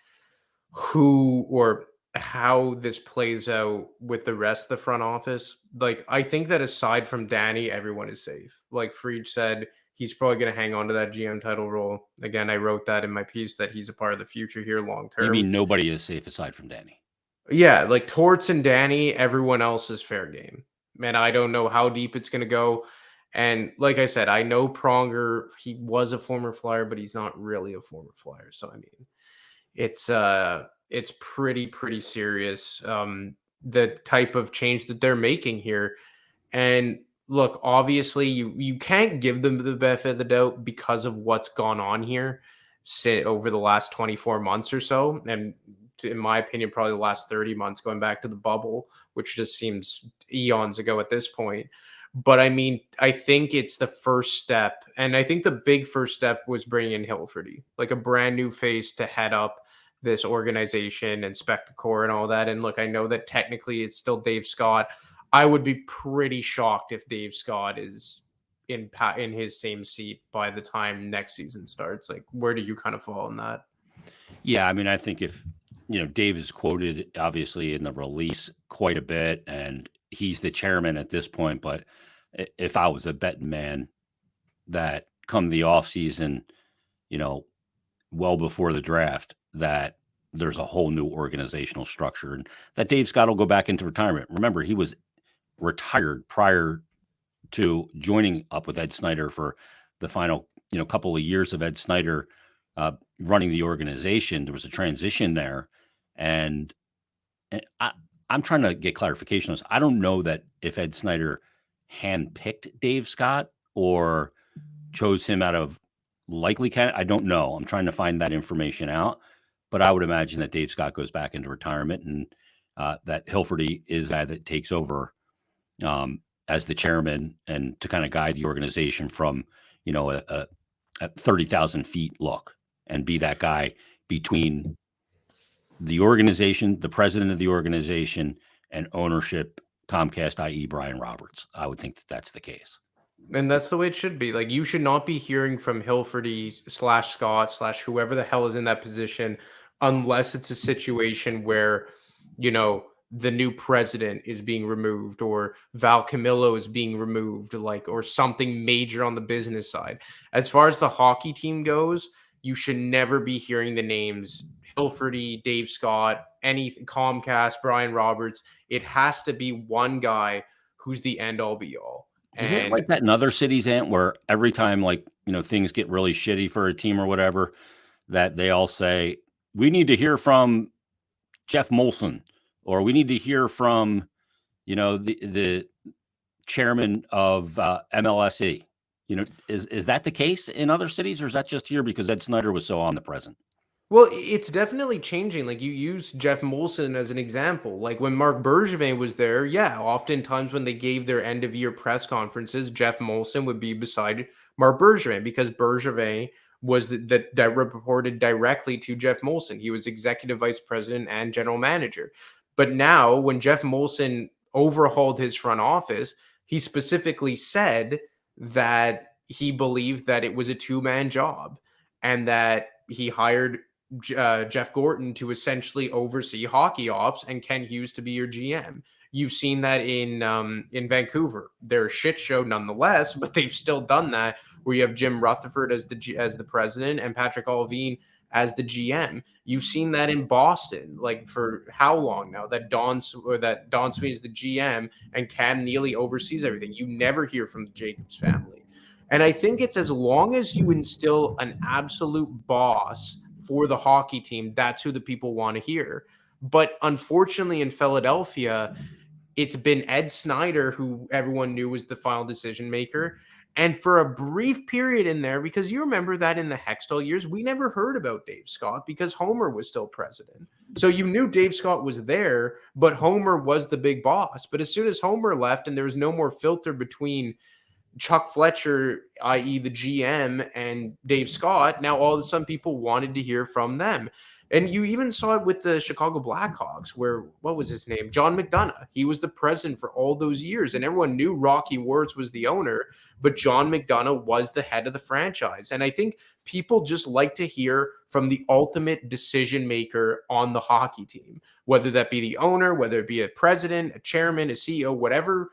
who or how this plays out with the rest of the front office. Like, I think that aside from Danny, everyone is safe. Like Friedge said, he's probably going to hang on to that GM title role. Again, I wrote that in my piece that he's a part of the future here long term. You mean nobody is safe aside from Danny? Yeah, like Torts and Danny, everyone else is fair game. Man, I don't know how deep it's going to go. And like I said, I know Pronger, he was a former Flyer, but he's not really a former Flyer. So, it's pretty serious, the type of change that they're making here. And look, obviously, you can't give them the benefit of the doubt because of what's gone on here over the last 24 months or so. And in my opinion, probably the last 30 months going back to the bubble, which just seems eons ago at this point. But I think it's the first step. And I think the big first step was bringing in Hilferty, like a brand new face to head up this organization and Spectacor and all that. And look, I know that technically it's still Dave Scott. I would be pretty shocked if Dave Scott is in his same seat by the time next season starts. Like, where do you kind of fall on that? Yeah, I think if, Dave is quoted obviously in the release quite a bit, and he's the chairman at this point. But if I was a betting man, that come the offseason, well before the draft, that there's a whole new organizational structure and that Dave Scott will go back into retirement. Remember, he was retired prior to joining up with Ed Snyder for the final, couple of years of Ed Snyder running the organization. There was a transition there. And I'm trying to get clarification on this. I don't know that if Ed Snyder handpicked Dave Scott or chose him out of likely candidate. I don't know. I'm trying to find that information out. But I would imagine that Dave Scott goes back into retirement and that Hilferty is that takes over as the chairman and to kind of guide the organization from, a 30,000 feet look and be that guy between the organization, the president of the organization, and ownership, Comcast, i.e. Brian Roberts. I would think that that's the case. And that's the way it should be. Like, you should not be hearing from Hilferty / Scott / whoever the hell is in that position unless it's a situation where, the new president is being removed or Val Camillo is being removed, or something major on the business side. As far as the hockey team goes, you should never be hearing the names Hilferty, Dave Scott, Comcast, Brian Roberts. It has to be one guy who's the end all be all. Is it like that in other cities, Ant, where every time things get really shitty for a team or whatever, that they all say, we need to hear from Jeff Molson, or we need to hear from, the chairman of MLSE. Is that the case in other cities, or is that just here because Ed Snyder was so omnipresent? Well, it's definitely changing. Like you use Jeff Molson as an example. Like when Marc Bergevin was there, yeah, oftentimes when they gave their end of year press conferences, Jeff Molson would be beside Marc Bergevin because Bergevin was that reported directly to Jeff Molson. He was executive vice president and general manager. But now, when Jeff Molson overhauled his front office, he specifically said that he believed that it was a two-man job and that he hired Jeff Gorton to essentially oversee hockey ops and Ken Hughes to be your GM. You've seen that in Vancouver. They're a shit show nonetheless, but they've still done that. Where you have Jim Rutherford as the president and Patrick Allvin as the GM. You've seen that in Boston, like for how long now? That Don Sweeney is the GM and Cam Neely oversees everything. You never hear from the Jacobs family. And I think it's as long as you instill an absolute boss for the hockey team, that's who the people want to hear. But unfortunately, in Philadelphia, it's been Ed Snyder, who everyone knew was the final decision maker. And for a brief period in there, because you remember that in the Hextall years, we never heard about Dave Scott because Homer was still president. So you knew Dave Scott was there, but Homer was the big boss. But as soon as Homer left and there was no more filter between Chuck Fletcher, i.e. the GM, and Dave Scott, now all of a sudden people wanted to hear from them. And you even saw it with the Chicago Blackhawks where, what was his name? John McDonough. He was the president for all those years, and everyone knew Rocky Wirtz was the owner, but John McDonough was the head of the franchise. And I think people just like to hear from the ultimate decision maker on the hockey team, whether that be the owner, whether it be a president, a chairman, a CEO, whatever,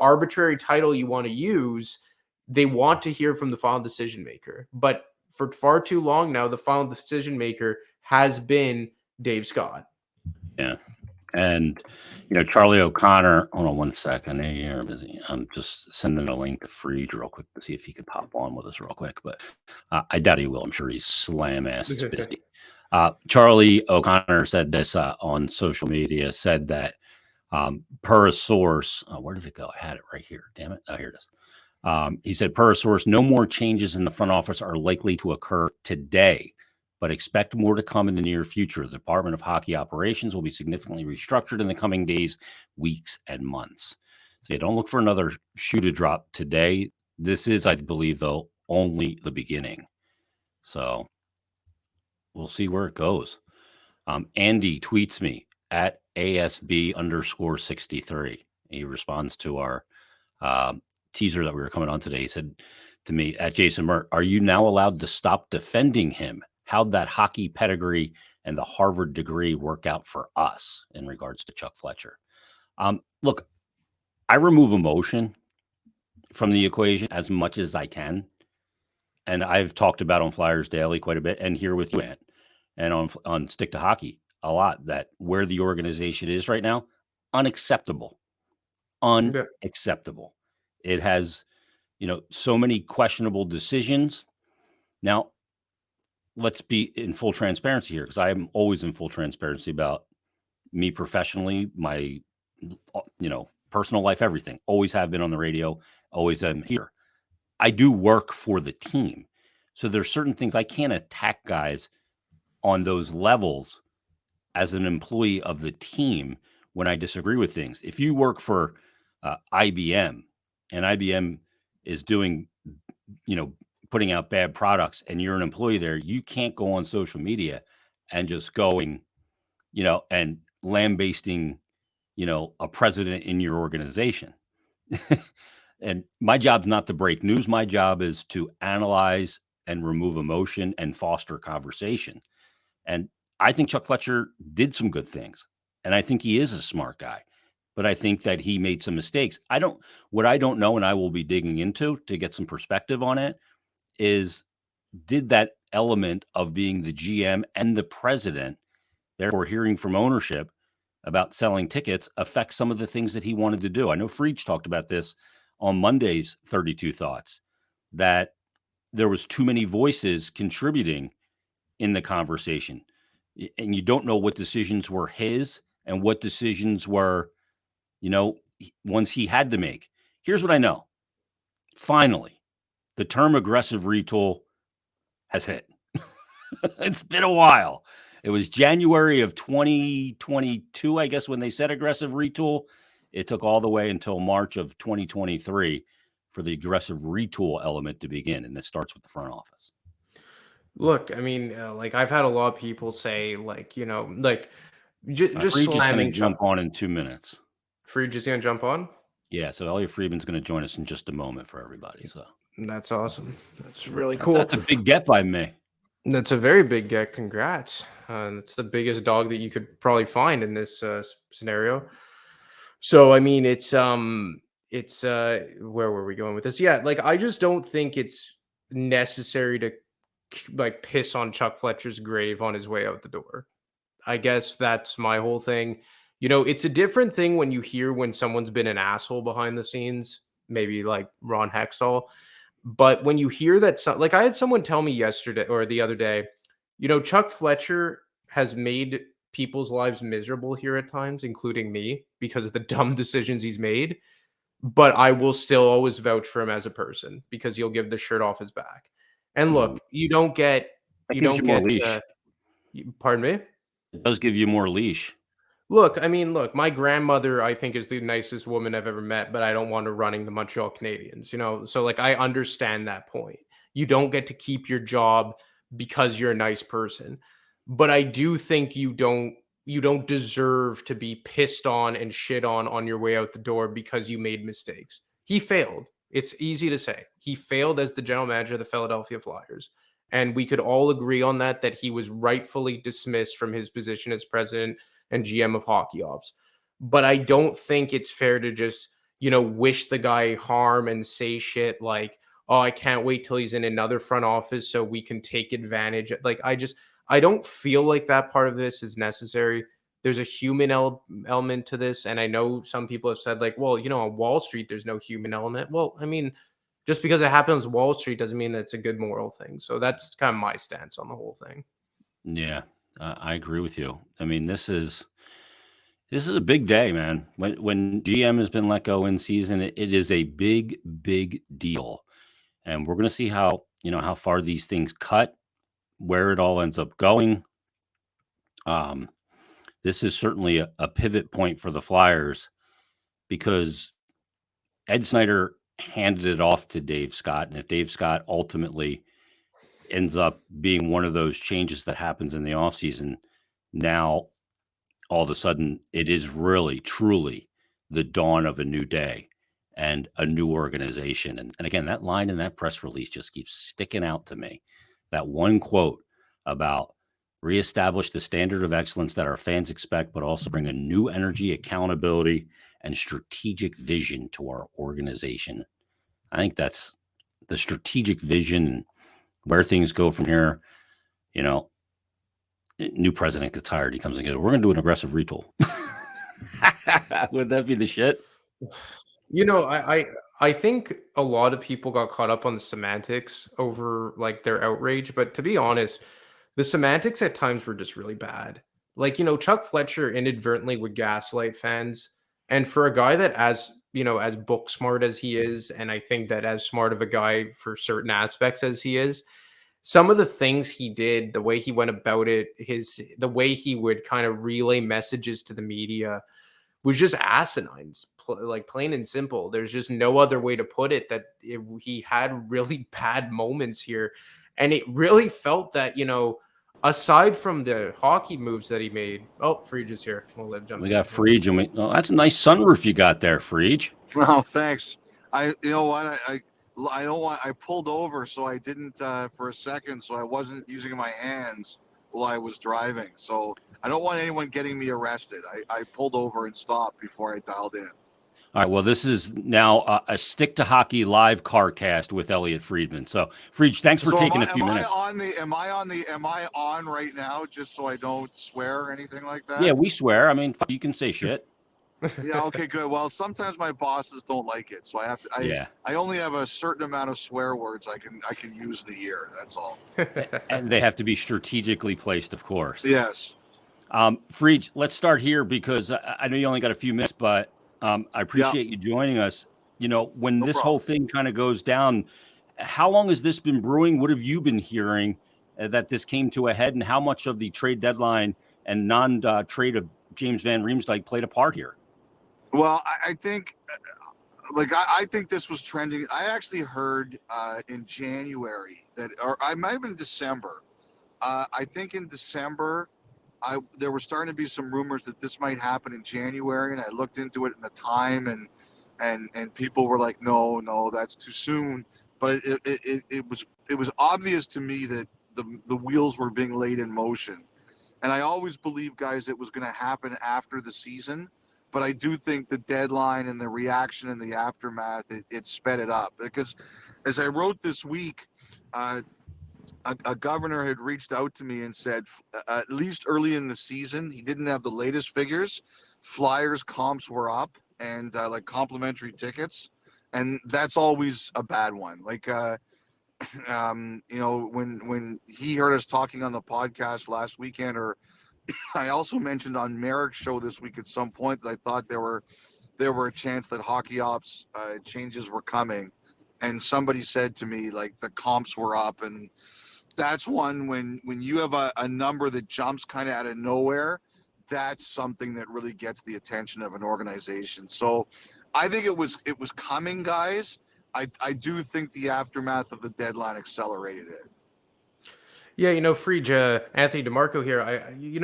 arbitrary title you want to use. They want to hear from the final decision maker. But for far too long now, the final decision maker has been Dave Scott. Yeah. And, Charlie O'Connor, hold on 1 second. You're busy. I'm just sending a link to Friedge real quick to see if he could pop on with us real quick. But I doubt he will. I'm sure he's slam ass busy. Charlie O'Connor said this on social media, said that per a source, where did it go? I had it right here. Damn it. Oh, here it is. He said, per a source, no more changes in the front office are likely to occur today, but expect more to come in the near future. The Department of Hockey Operations will be significantly restructured in the coming days, weeks, and months. So don't look for another shoe to drop today. This is, I believe, though, only the beginning. So we'll see where it goes. Andy tweets me at ASB_63. He responds to our teaser that we were coming on today. He said to me, at Jason Mert, are you now allowed to stop defending him? How'd that hockey pedigree and the Harvard degree work out for us in regards to Chuck Fletcher? Look, I remove emotion from the equation as much as I can. And I've talked about on Flyers Daily quite a bit, and here with you, Ant, and on Stick to Hockey a lot, that where the organization is right now, unacceptable. Unacceptable. It has, so many questionable decisions. Now, let's be in full transparency here, because I am always in full transparency about me professionally, my, personal life, everything. Always have been on the radio, always am here. I do work for the team. So there's certain things I can't attack guys on those levels as an employee of the team when I disagree with things. If you work for IBM and IBM is doing, putting out bad products and you're an employee there, you can't go on social media and just going, and lambasting, a president in your organization. And my job's not to break news. My job is to analyze and remove emotion and foster conversation. And I think Chuck Fletcher did some good things. And I think he is a smart guy. But I think that he made some mistakes. What I don't know, and I will be digging into to get some perspective on it, is did that element of being the GM and the president, therefore hearing from ownership about selling tickets, affect some of the things that he wanted to do? I know Friedge talked about this on Monday's 32 Thoughts, that there was too many voices contributing in the conversation. And you don't know what decisions were his and what decisions were, ones he had to make. Here's what I know. Finally, the term aggressive retool has hit. It's been a while. It was January of 2022, I guess, when they said aggressive retool. It took all the way until March of 2023 for the aggressive retool element to begin, and it starts with the front office. Look, I mean, like I've had a lot of people say, like, like just Friedge is going to slamming jump on in 2 minutes. Friedge is going to jump on? Yeah, so Elliotte Friedman's going to join us in just a moment for everybody. So that's awesome. That's really cool. That's a big get by me. That's a very big get. Congrats. It's the biggest dog that you could probably find in this scenario. So, I mean, it's where were we going with this? Yeah, like I just don't think it's necessary to like piss on Chuck Fletcher's grave on his way out the door. I guess that's my whole thing. It's a different thing when you hear when someone's been an asshole behind the scenes, maybe like Ron Hextall. But when you hear that, like I had someone tell me yesterday or the other day, Chuck Fletcher has made people's lives miserable here at times, including me, because of the dumb decisions he's made. But I will still always vouch for him as a person because he'll give the shirt off his back. And look, you don't get pardon me? It does give you more leash. Look, my grandmother, I think, is the nicest woman I've ever met, but I don't want her running the Montreal Canadiens, So, like, I understand that point. You don't get to keep your job because you're a nice person. But I do think you don't deserve to be pissed on and shit on your way out the door because you made mistakes. He failed. It's easy to say. He failed as the general manager of the Philadelphia Flyers. And we could all agree on that he was rightfully dismissed from his position as president and GM of hockey ops. But I don't think it's fair to just, wish the guy harm and say shit like, oh, I can't wait till he's in another front office so we can take advantage. Like, I don't feel like that part of this is necessary. There's a human element to this. And I know some people have said like, well, on Wall Street, there's no human element. Well, I mean, just because it happens on Wall Street doesn't mean that it's a good moral thing. So that's kind of my stance on the whole thing. Yeah, I agree with you. I mean, this is a big day, man. When GM has been let go in season, it is a big, big deal. And we're going to see how far these things cut, where it all ends up going. This is certainly a pivot point for the Flyers because Ed Snyder handed it off to Dave Scott. And if Dave Scott ultimately ends up being one of those changes that happens in the offseason, now all of a sudden it is really, truly the dawn of a new day and a new organization. And again, that line in that press release just keeps sticking out to me. That one quote about reestablish the standard of excellence that our fans expect, but also bring a new energy, accountability, and strategic vision to our organization. I think that's the strategic vision and where things go from here. New president gets hired. He comes and goes, we're going to do an aggressive retool. Would that be the shit? I think a lot of people got caught up on the semantics over like their outrage. But to be honest, the semantics at times were just really bad. Like, Chuck Fletcher inadvertently would gaslight fans. And for a guy that as book smart as he is, and I think that as smart of a guy for certain aspects as he is, some of the things he did, the way he went about it, the way he would kind of relay messages to the media was just asinine, like plain and simple. There's just no other way to put it that he had really bad moments here. And it really felt that, aside from the hockey moves that he made. Oh, Friedge is here. We got Friedge, and that's a nice sunroof you got there, Friedge. Oh, thanks. You know what? I don't want. I pulled over, so I didn't for a second, so I wasn't using my hands while I was driving. So I don't want anyone getting me arrested. I pulled over and stopped before I dialed in. All right. Well, this is now a Stick to Hockey live car cast with Elliotte Friedman. So, Friedge, thanks for taking a few minutes. Am I on right now? Just so I don't swear or anything like that. Yeah, we swear. I mean, you can say shit. Yeah. Okay. Good. Well, sometimes my bosses don't like it, so I have to. I only have a certain amount of swear words I can use in a year. That's all. And they have to be strategically placed, of course. Yes. Friedge, let's start here because I know you only got a few minutes, but I appreciate you joining us. When whole thing kind of goes down, how long has this been brewing? What have you been hearing? that this came to a head, and how much of the trade deadline and non-trade of James Van Riemsdyk played a part here? Well, I think, I think this was trending. I actually heard in January that, or I might have been December. I think in December, there were starting to be some rumors that this might happen in January, and I looked into it in the time, and people were like, no, that's too soon. But it was obvious to me that the wheels were being laid in motion, and I always believed, guys, it was going to happen after the season. But I do think the deadline and the reaction and the aftermath, it sped it up. Because as I wrote this week, a governor had reached out to me and said, at least early in the season, he didn't have the latest figures. Flyers comps were up, and like complimentary tickets. And that's always a bad one. Like, when he heard us talking on the podcast last weekend, or I also mentioned on Merrick's show this week at some point that I thought there were a chance that hockey ops changes were coming, and somebody said to me, like, the comps were up, and that's one when you have a number that jumps kind of out of nowhere, that's something that really gets the attention of an organization. So I think it was coming, guys. I do think the aftermath of the deadline accelerated it. Yeah, Friedge, Anthony DiMarco here.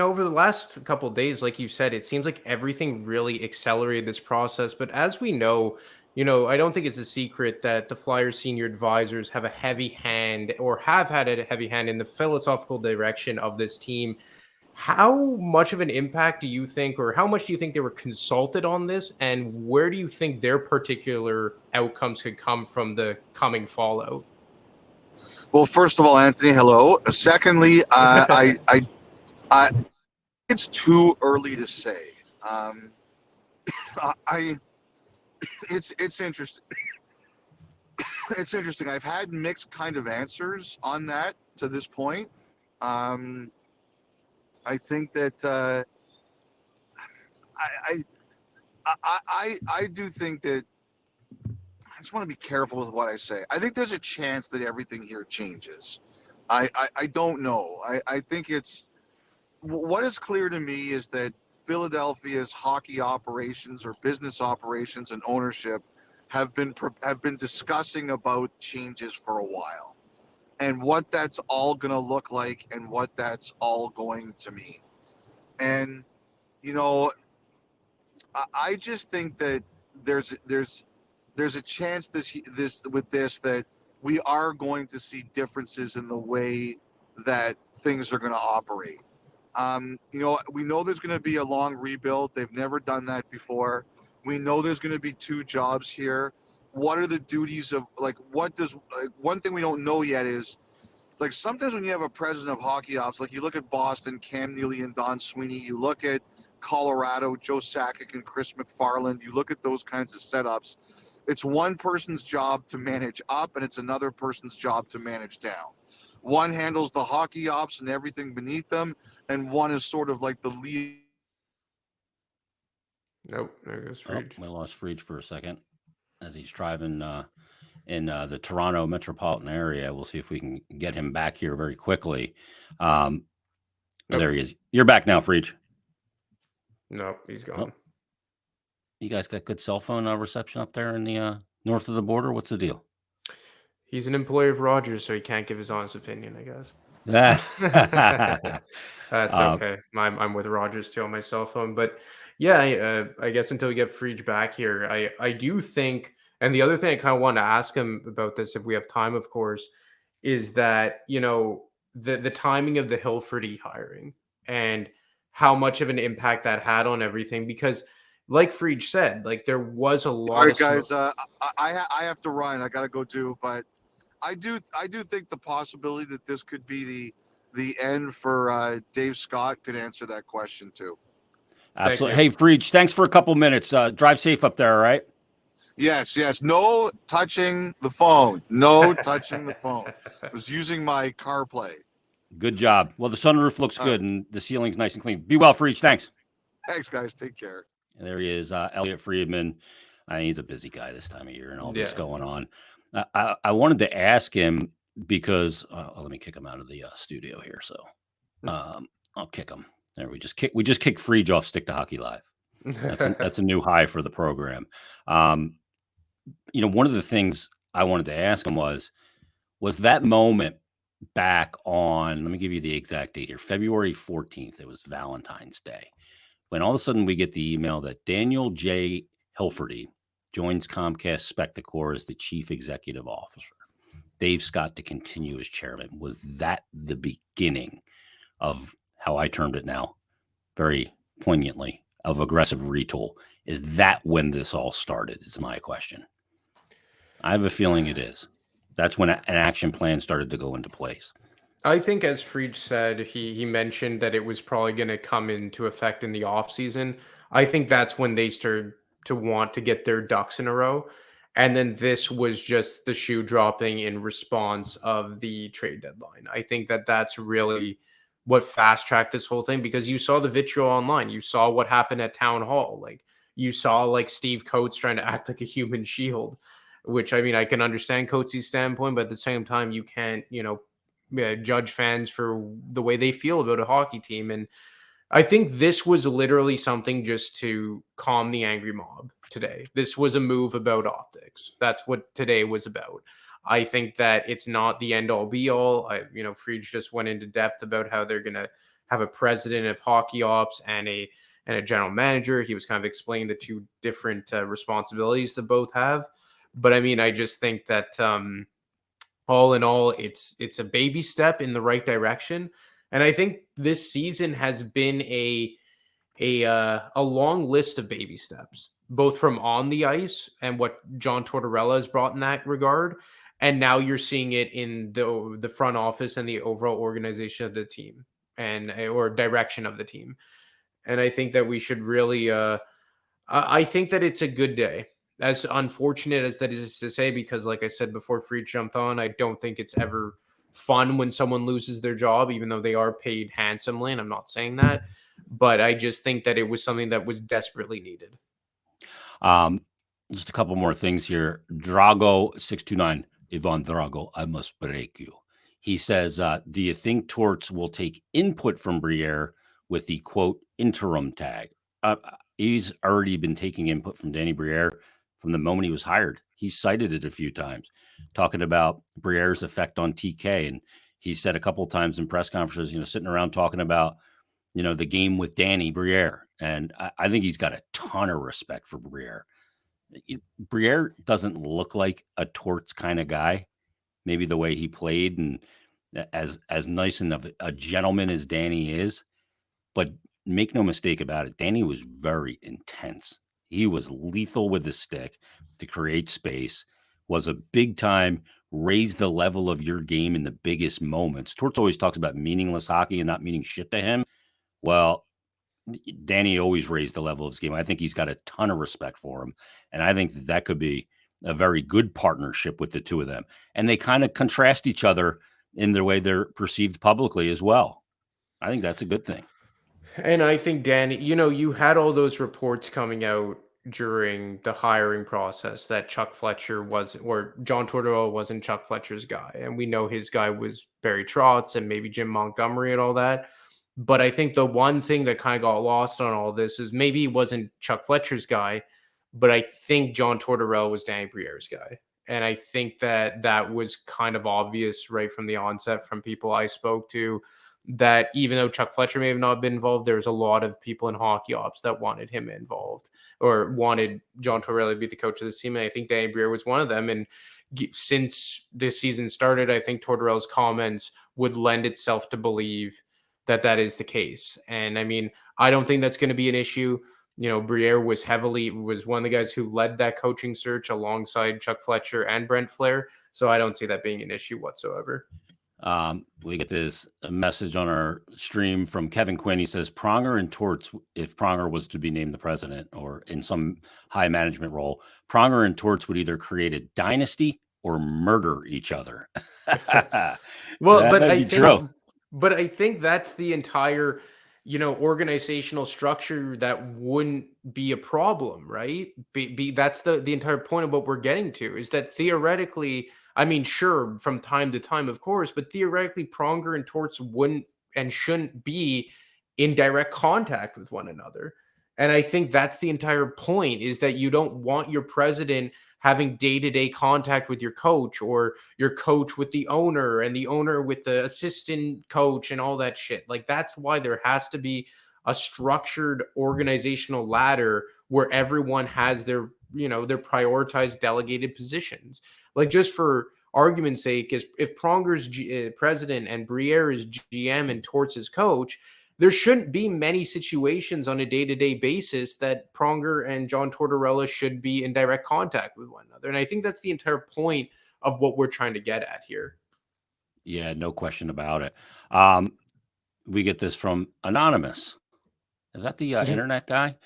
Over the last couple of days, like you said, it seems like everything really accelerated this process. But as we know, I don't think it's a secret that the Flyers senior advisors have a heavy hand, or have had a heavy hand, in the philosophical direction of this team. How much of an impact do you think, or how much do you think they were consulted on this? And where do you think their particular outcomes could come from the coming fallout? Well, first of all, Anthony, hello. Secondly, I it's too early to say. It's interesting. It's interesting. I've had mixed kind of answers on that to this point. I think that I do think that, I just want to be careful with what I say. I think there's a chance that everything here changes. I don't know. I think it's, what is clear to me is that Philadelphia's hockey operations, or business operations, and ownership have been discussing about changes for a while, and what that's all going to look like, and what that's all going to mean. And I just think that there's a chance that we are going to see differences in the way that things are going to operate. We know there's going to be a long rebuild. They've never done that before. We know there's going to be two jobs here. What are the duties of, one thing we don't know yet is, like, sometimes when you have a president of hockey ops, like you look at Boston, Cam Neely and Don Sweeney, you look at Colorado, Joe Sakic and Chris McFarland, you look at those kinds of setups, it's one person's job to manage up, and it's another person's job to manage down. One handles the hockey ops and everything beneath them, and one is sort of like the lead. Nope, there goes Friedge. We lost Friedge for a second as he's driving in the Toronto metropolitan area. We'll see if we can get him back here very quickly. Nope. There he is. You're back now, Friedge. No, he's gone. Oh. You guys got good cell phone reception up there in the north of the border? What's the deal? He's an employee of Rogers, so he can't give his honest opinion, I guess. That's okay. I'm with Rogers too on my cell phone. But yeah, I guess until we get Friedge back here, I do think, and the other thing I kind of want to ask him about this, if we have time, of course, is that, the timing of the Hilferty hiring and how much of an impact that had on everything. Because like Friedge said, like, there was a lot. All right, guys, I have to run. I got to go too, but I do think the possibility that this could be the end for Dave Scott could answer that question too. Absolutely. Hey, Friedge, thanks for a couple minutes. Drive safe up there, all right? Yes. No touching the phone. No touching the phone. I was using my CarPlay. Good job. Well, the sunroof looks good, and the ceiling's nice and clean. Be well, Friedge. Thanks. Thanks, guys. Take care. And there he is, Elliotte Friedman. He's a busy guy this time of year and all this going on. I wanted to ask him, because let me kick him out of the studio here. So I'll kick him. There, we just kicked Friedge off Stick to Hockey Live. That's a new high for the program. One of the things I wanted to ask him was that moment back on, let me give you the exact date here, February 14th. It was Valentine's Day, when all of a sudden we get the email that Daniel J. Hilferty joins Comcast Spectacor as the chief executive officer. Dave Scott to continue as chairman. Was that the beginning of how I termed it now very poignantly of aggressive retool? Is that when this all started? Is my question. I have a feeling it is. That's when an action plan started to go into place. I think, as Friedge said, he mentioned that it was probably going to come into effect in the offseason. I think that's when they started to want to get their ducks in a row. And then this was just the shoe dropping in response of the trade deadline. I think that that's really what fast-tracked this whole thing, because you saw the vitriol online. You saw what happened at Town Hall. Like, you saw, like, Steve Coates trying to act like a human shield, which, I mean, I can understand Coates' standpoint, but at the same time, you can't, judge fans for the way they feel about a hockey team. And I think this was literally something just to calm the angry mob today. This was a move about optics. That's what today was about. I think that it's not the end all be all. Friedge just went into depth about how they're going to have a president of hockey ops and a general manager. He was kind of explaining the two different responsibilities that both have. But I mean, I just think that all in all, it's a baby step in the right direction. And I think this season has been a long list of baby steps, both from on the ice and what John Tortorella has brought in that regard. And now you're seeing it in the front office and the overall organization of the team or direction of the team. And I think that we should really, I think that it's a good day. As unfortunate as that is to say, because like I said before Friedge jumped on, I don't think it's ever fun when someone loses their job, even though they are paid handsomely. And I'm not saying that, but I just think that it was something that was desperately needed. Just a couple more things here. Drago629, Ivan Drago, I must break you. He says, do you think Torts will take input from Briere with the quote interim tag? He's already been taking input from Danny Briere from the moment he was hired. He cited it a few times, talking about Briere's effect on TK. And he said a couple of times in press conferences, sitting around talking about, the game with Danny Briere. And I think he's got a ton of respect for Briere. Briere doesn't look like a Torts kind of guy, maybe the way he played and as nice and of a gentleman as Danny is. But make no mistake about it, Danny was very intense. He was lethal with the stick to create space, was a big time, raise the level of your game in the biggest moments. Torts always talks about meaningless hockey and not meaning shit to him. Well, Danny always raised the level of his game. I think he's got a ton of respect for him. And I think that could be a very good partnership with the two of them. And they kind of contrast each other in the way they're perceived publicly as well. I think that's a good thing. And I think, Danny, you had all those reports coming out during the hiring process that Chuck Fletcher or John Tortorella wasn't Chuck Fletcher's guy. And we know his guy was Barry Trotz and maybe Jim Montgomery and all that. But I think the one thing that kind of got lost on all this is maybe he wasn't Chuck Fletcher's guy, but I think John Tortorella was Danny Briere's guy. And I think that was kind of obvious right from the onset from people I spoke to, that even though Chuck Fletcher may have not been involved, there was a lot of people in hockey ops that wanted him involved or wanted John Tortorella to be the coach of this team. And I think Danny Briere was one of them. And since this season started, I think Tortorella's comments would lend itself to believe that is the case. And I mean, I don't think that's going to be an issue. Briere was one of the guys who led that coaching search alongside Chuck Fletcher and Brent Flair. So I don't see that being an issue whatsoever. We get this message on our stream from Kevin Quinn. He says Pronger and Torts, if Pronger was to be named the president or in some high management role, Pronger and Torts would either create a dynasty or murder each other. Well, but I think that's the entire, organizational structure that wouldn't be a problem, right? That's the entire point of what we're getting to, is that theoretically I mean, sure, from time to time, of course, but theoretically, Pronger and Torts wouldn't and shouldn't be in direct contact with one another. And I think that's the entire point, is that you don't want your president having day-to-day contact with your coach, or your coach with the owner, and the owner with the assistant coach, and all that shit. Like, that's why there has to be a structured organizational ladder where everyone has their, their prioritized delegated positions. Like, just for argument's sake, if Pronger's president and Briere is GM and Torts is coach, there shouldn't be many situations on a day-to-day basis that Pronger and John Tortorella should be in direct contact with one another. And I think that's the entire point of what we're trying to get at here. Yeah, no question about it. We get this from Anonymous. Is that the internet guy?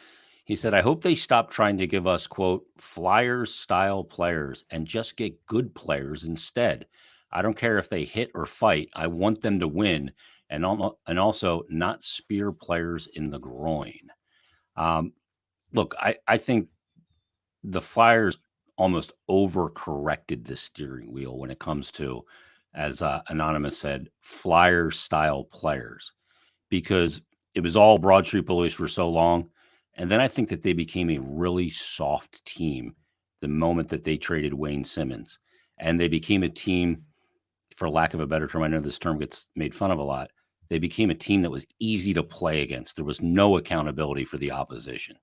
He said, I hope they stop trying to give us, quote, Flyers-style players and just get good players instead. I don't care if they hit or fight. I want them to win, and also not spear players in the groin. Look, I think the Flyers almost overcorrected the steering wheel when it comes to, as Anonymous said, Flyers-style players, because it was all Broad Street Bullies for so long. And then I think that they became a really soft team the moment that they traded Wayne Simmons. And they became a team, for lack of a better term, I know this term gets made fun of a lot, they became a team that was easy to play against. There was no accountability for the opposition.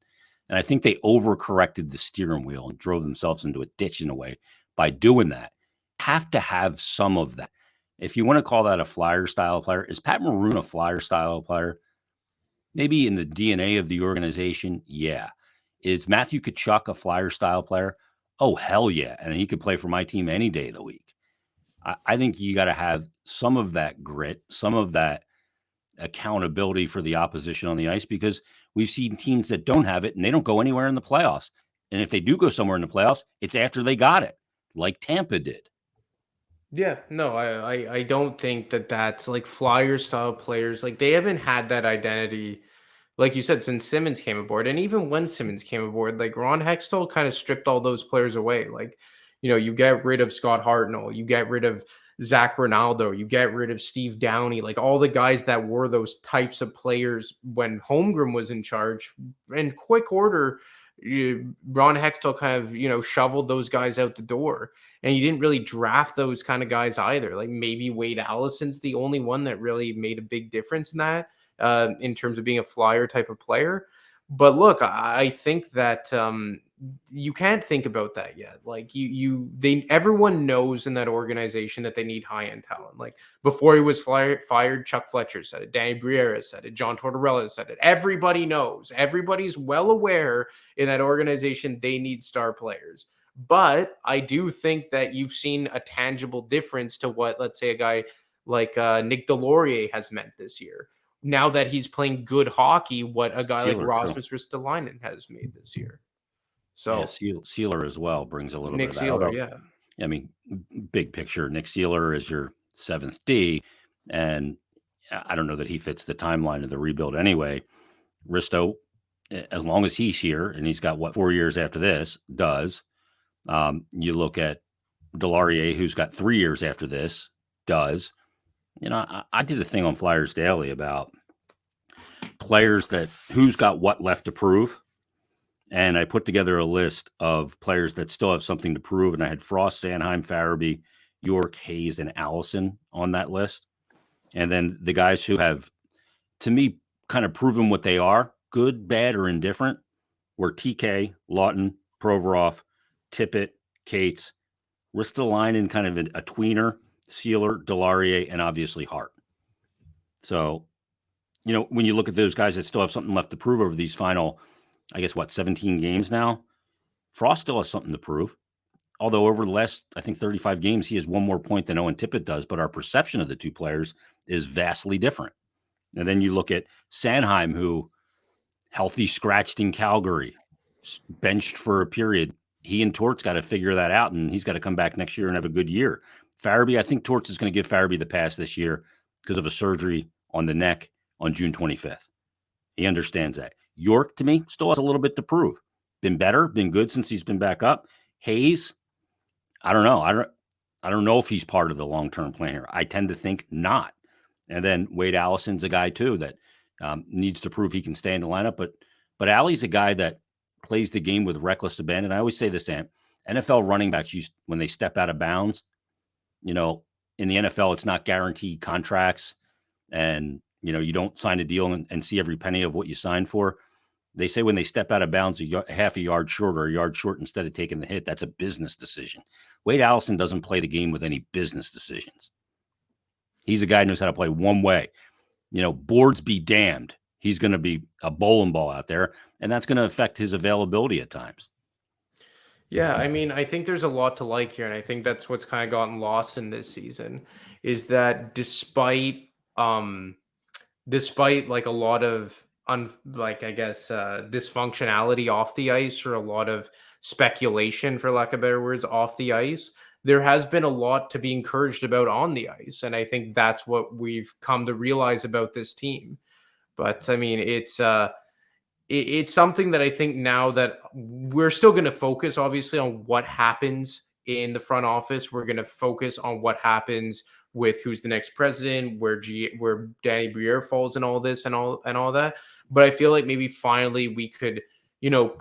And I think they overcorrected the steering wheel and drove themselves into a ditch in a way by doing that. Have to have some of that. If you want to call that a Flyer-style player, is Pat Maroon a Flyer-style player? Maybe in the DNA of the organization, yeah. Is Matthew Tkachuk a Flyer-style player? Oh, hell yeah. And he could play for my team any day of the week. I think you got to have some of that grit, some of that accountability for the opposition on the ice, because we've seen teams that don't have it and they don't go anywhere in the playoffs. And if they do go somewhere in the playoffs, it's after they got it, like Tampa did. Yeah, no, I don't think that that's like Flyer style players. Like, they haven't had that identity, like you said, since Simmons came aboard. And even when Simmons came aboard, like, Ron Hextall kind of stripped all those players away. Like, you get rid of Scott Hartnell, you get rid of Zach Ronaldo, you get rid of Steve Downey, like all the guys that were those types of players when Holmgren was in charge. In quick order, Ron Hextall kind of, shoveled those guys out the door. And you didn't really draft those kind of guys either. Like, maybe Wade Allison's the only one that really made a big difference in that, in terms of being a Flyer type of player. But look, I think that you can't think about that yet. Like, everyone knows in that organization that they need high-end talent. Like, before he was fired, Chuck Fletcher said it, Danny Briere said it, John Tortorella said it. Everybody knows. Everybody's well aware in that organization they need star players. But I do think that you've seen a tangible difference to what, let's say, a guy like Nick Delorier has meant this year. Now that he's playing good hockey, what a guy like Rasmus Ristolainen has made this year. So yeah, Sealer as well brings a little Nick bit of that. Sealer, Although, yeah. I mean, big picture, Nick Sealer is your 7th D, and I don't know that he fits the timeline of the rebuild anyway. Risto, as long as he's here, and he's got 4 years after this, does. You look at Delorier, who's got 3 years after this, does. I did a thing on Flyers Daily about players who's got what left to prove. And I put together a list of players that still have something to prove. And I had Frost, Sanheim, Farabee, York, Hayes, and Allison on that list. And then the guys who have, to me, kind of proven what they are, good, bad, or indifferent, were TK, Lawton, Provorov, Tippett, Cates, Ristolainen, kind of a tweener, Sealer, Delorier, and obviously Hart. So, when you look at those guys that still have something left to prove over these final, 17 games now, Frost still has something to prove. Although over the last, 35 games, he has one more point than Owen Tippett does, but our perception of the two players is vastly different. And then you look at Sanheim, who healthy scratched in Calgary, benched for a period. He and Torts got to figure that out, and he's got to come back next year and have a good year. Farabee, I think Torts is going to give Farabee the pass this year because of a surgery on the neck on June 25th. He understands that. York, to me, still has a little bit to prove. Been better, been good since he's been back up. Hayes, I don't know. I don't know if he's part of the long-term plan here. I tend to think not. And then Wade Allison's a guy too that needs to prove he can stay in the lineup. But Allie's a guy that plays the game with reckless abandon. I always say this, Ant. NFL running backs, when they step out of bounds, in the NFL, it's not guaranteed contracts, and you don't sign a deal and see every penny of what you signed for. They say when they step out of bounds half a yard short or a yard short instead of taking the hit, that's a business decision. Wade Allison doesn't play the game with any business decisions. He's a guy who knows how to play one way. Boards be damned. He's going to be a bowling ball out there, and that's going to affect his availability at times. Yeah, I mean, I think there's a lot to like here, and I think that's what's kind of gotten lost in this season, is that despite like a lot of dysfunctionality off the ice, or a lot of speculation, for lack of better words, off the ice, there has been a lot to be encouraged about on the ice, and I think that's what we've come to realize about this team. But I mean, it's something that I think now that we're still going to focus, obviously, on what happens in the front office. We're going to focus on what happens with who's the next president, where Danny Briere falls in all this and all that. But I feel like maybe finally we could,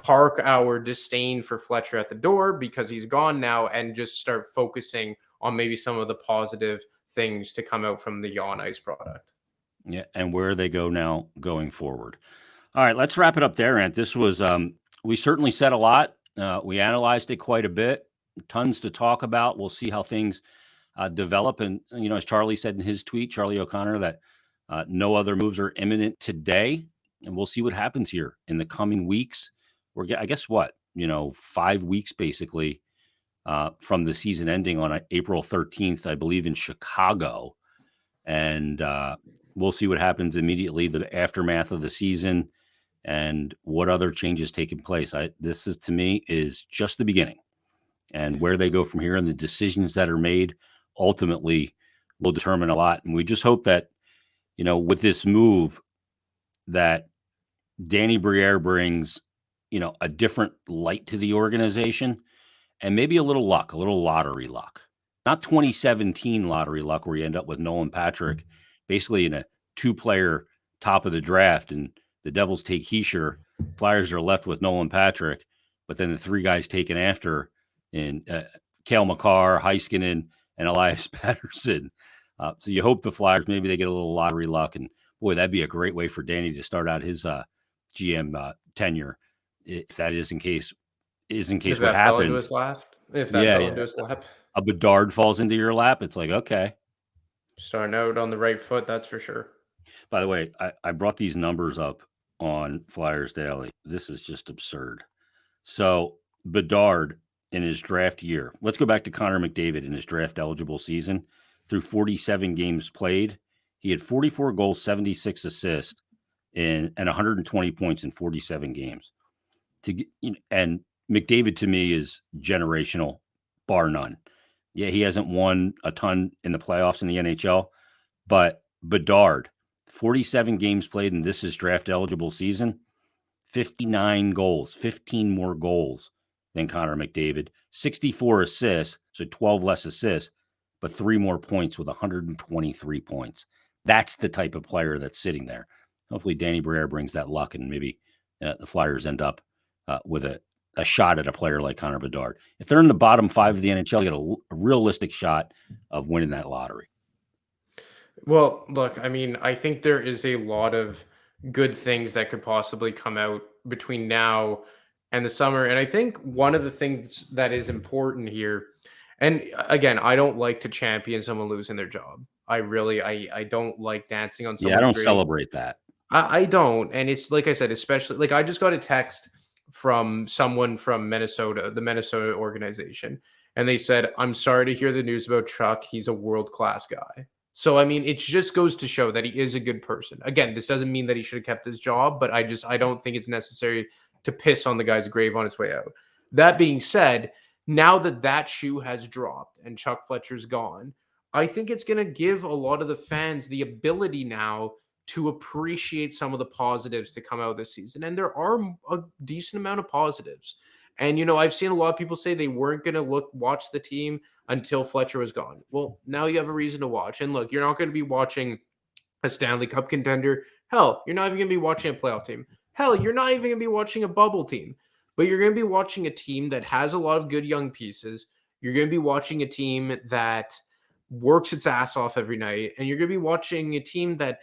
park our disdain for Fletcher at the door because he's gone now, and just start focusing on maybe some of the positive things to come out from the on ice product. Yeah, and where they go now going forward. All right, let's wrap it up there, Ant. This was, we certainly said a lot. We analyzed it quite a bit. Tons to talk about. We'll see how things develop. And, as Charlie said in his tweet, Charlie O'Connor, that no other moves are imminent today. And we'll see what happens here in the coming weeks. I guess 5 weeks basically from the season ending on April 13th, I believe, in Chicago. And we'll see what happens immediately, the aftermath of the season, and what other changes taking place. This is, to me, is just the beginning, and where they go from here and the decisions that are made ultimately will determine a lot. And we just hope that, with this move, that Danny Briere brings, a different light to the organization, and maybe a little luck, a little lottery luck. Not 2017 lottery luck where you end up with Nolan Patrick basically in a 2-player top of the draft, and the Devils take Heischer. Flyers are left with Nolan Patrick, but then the 3 guys taken after in Cale Makar, Heiskanen, and Elias Pettersson. So you hope the Flyers, maybe they get a little lottery luck, and boy, that'd be a great way for Danny to start out his GM tenure, if that is in case what happened. Into his lap. If that fell into his lap. A Bedard falls into your lap, it's like, okay. Starting out on the right foot, that's for sure. By the way, I brought these numbers up on Flyers Daily. This is just absurd. So Bedard in his draft year, let's go back to Connor McDavid in his draft eligible season. Through 47 games played, he had 44 goals, 76 assists, and 120 points in 47 games. And McDavid, to me, is generational, bar none. Yeah, he hasn't won a ton in the playoffs in the NHL, but Bedard, 47 games played, and this is draft eligible season, 59 goals, 15 more goals than Connor McDavid, 64 assists, so 12 less assists, but 3 more points with 123 points. That's the type of player that's sitting there. Hopefully Danny Briere brings that luck, and maybe the Flyers end up with a shot at a player like Connor Bedard. If they're in the bottom 5 of the NHL, you get a realistic shot of winning that lottery. Well, look, I mean, I think there is a lot of good things that could possibly come out between now and the summer. And I think one of the things that is important here, and again, I don't like to champion someone losing their job. I don't like dancing on someone's I don't grave. celebrate that. I don't. And it's like I said, especially like I just got a text from someone from Minnesota, the Minnesota organization. And they said, I'm sorry to hear the news about Chuck. He's a world-class guy. So, I mean, it just goes to show that he is a good person. Again, this doesn't mean that he should have kept his job, but I don't think it's necessary to piss on the guy's grave on its way out. That being said, now that shoe has dropped and Chuck Fletcher's gone, I think it's going to give a lot of the fans the ability now to appreciate some of the positives to come out this season. And there are a decent amount of positives. And, you know, I've seen a lot of people say they weren't going to watch the team until Fletcher was gone. Well, now you have a reason to watch. And look, you're not going to be watching a Stanley Cup contender. Hell, you're not even going to be watching a playoff team. Hell, you're not even going to be watching a bubble team. But you're going to be watching a team that has a lot of good young pieces. You're going to be watching a team that works its ass off every night. And you're going to be watching a team that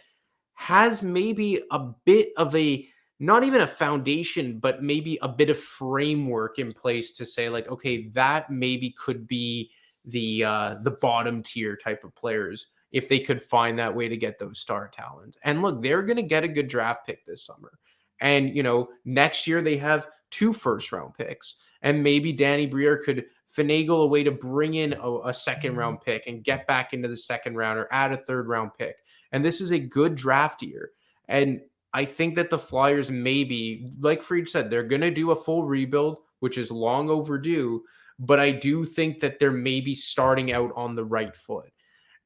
has maybe a bit of a, not even a foundation, but maybe a bit of framework in place to say, like, okay, that maybe could be the bottom tier type of players if they could find that way to get those star talent. And look, they're going to get a good draft pick this summer. And, you know, next year they have 2 first-round picks. And maybe Danny Briere could finagle a way to bring in a second-round pick and get back into the second round or add a third-round pick. And this is a good draft year. And I think that the Flyers maybe, like Friedge said, they're going to do a full rebuild, which is long overdue. But I do think that they're maybe starting out on the right foot.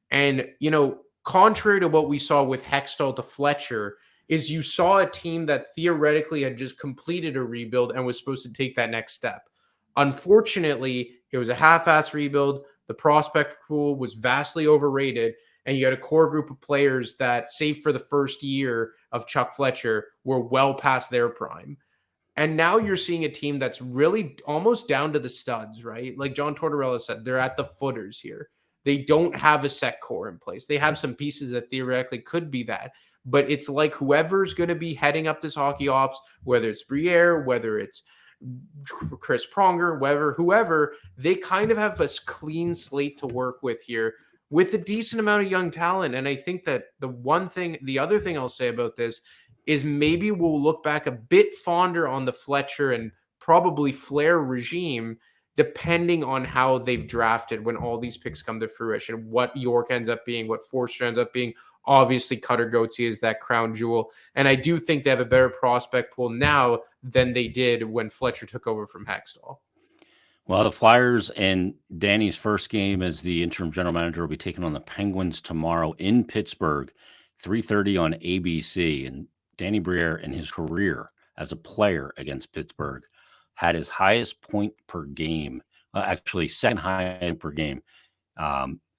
And, you know, contrary to what we saw with Hextall to Fletcher, is you saw a team that theoretically had just completed a rebuild and was supposed to take that next step. Unfortunately, it was a half-ass rebuild. The prospect pool was vastly overrated, and you had a core group of players that, save for the first year of Chuck Fletcher, were well past their prime. And now you're seeing a team that's really almost down to the studs, right? Like John Tortorella said, they're at the footers here. They don't have a set core in place. They have some pieces that theoretically could be that. But it's like whoever's going to be heading up this hockey ops, whether it's Briere, whether it's Chris Pronger, whoever, they kind of have a clean slate to work with here with a decent amount of young talent. And I think that the other thing I'll say about this is maybe we'll look back a bit fonder on the Fletcher and probably Flair regime, depending on how they've drafted when all these picks come to fruition, what York ends up being, what Forster ends up being. Obviously, Cutter Gauthier is that crown jewel. And I do think they have a better prospect pool now than they did when Fletcher took over from Hextall. Well, the Flyers and Danny's first game as the interim general manager will be taking on the Penguins tomorrow in Pittsburgh, 3:30 on ABC. And Danny Briere in his career as a player against Pittsburgh had his highest point per game, actually second highest per game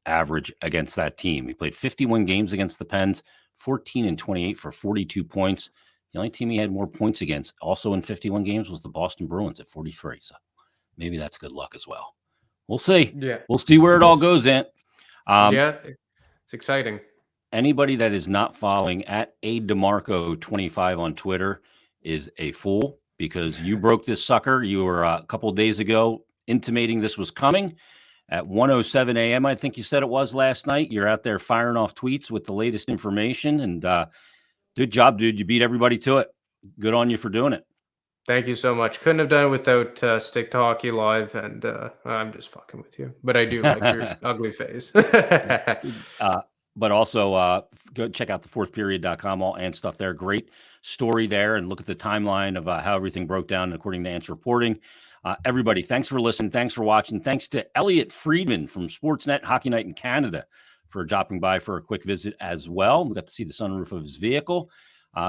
average against that team. He played 51 games against the Pens, 14-28 for 42 points. The only team he had more points against, also in 51 games, was the Boston Bruins at 43. So maybe that's good luck as well. We'll see. Yeah. We'll see where it all goes, Ant. Yeah, it's exciting. Anybody that is not following at DiMarco25 on Twitter is a fool, because you broke this sucker. You were a couple of days ago intimating this was coming. At 1:07 a.m., I think you said it was last night. You're out there firing off tweets with the latest information, and good job, dude. You beat everybody to it. Good on you for doing it. Thank you so much. Couldn't have done it without Stick to Hockey Live, and I'm just fucking with you. But I do like your ugly face. But also go check out thefourthperiod.com, all and stuff there. Great story there, and look at the timeline of how everything broke down according to Ant's reporting. Everybody, thanks for listening. Thanks for watching. Thanks to Elliotte Friedman from Sportsnet Hockey Night in Canada for dropping by for a quick visit as well. We got to see the sunroof of his vehicle.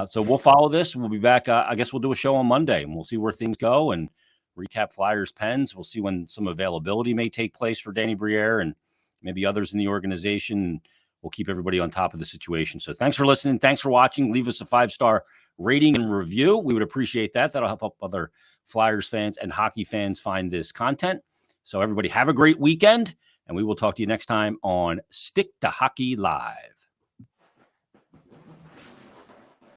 So we'll follow this. We'll be back. I guess we'll do a show on Monday, and we'll see where things go and recap Flyers Pens. We'll see when some availability may take place for Danny Briere and maybe others in the organization. We'll keep everybody on top of the situation. So thanks for listening. Thanks for watching. Leave us a 5-star rating and review. We would appreciate that. That'll help other Flyers fans and hockey fans find this content. So everybody have a great weekend, and we will talk to you next time on Stick to Hockey Live.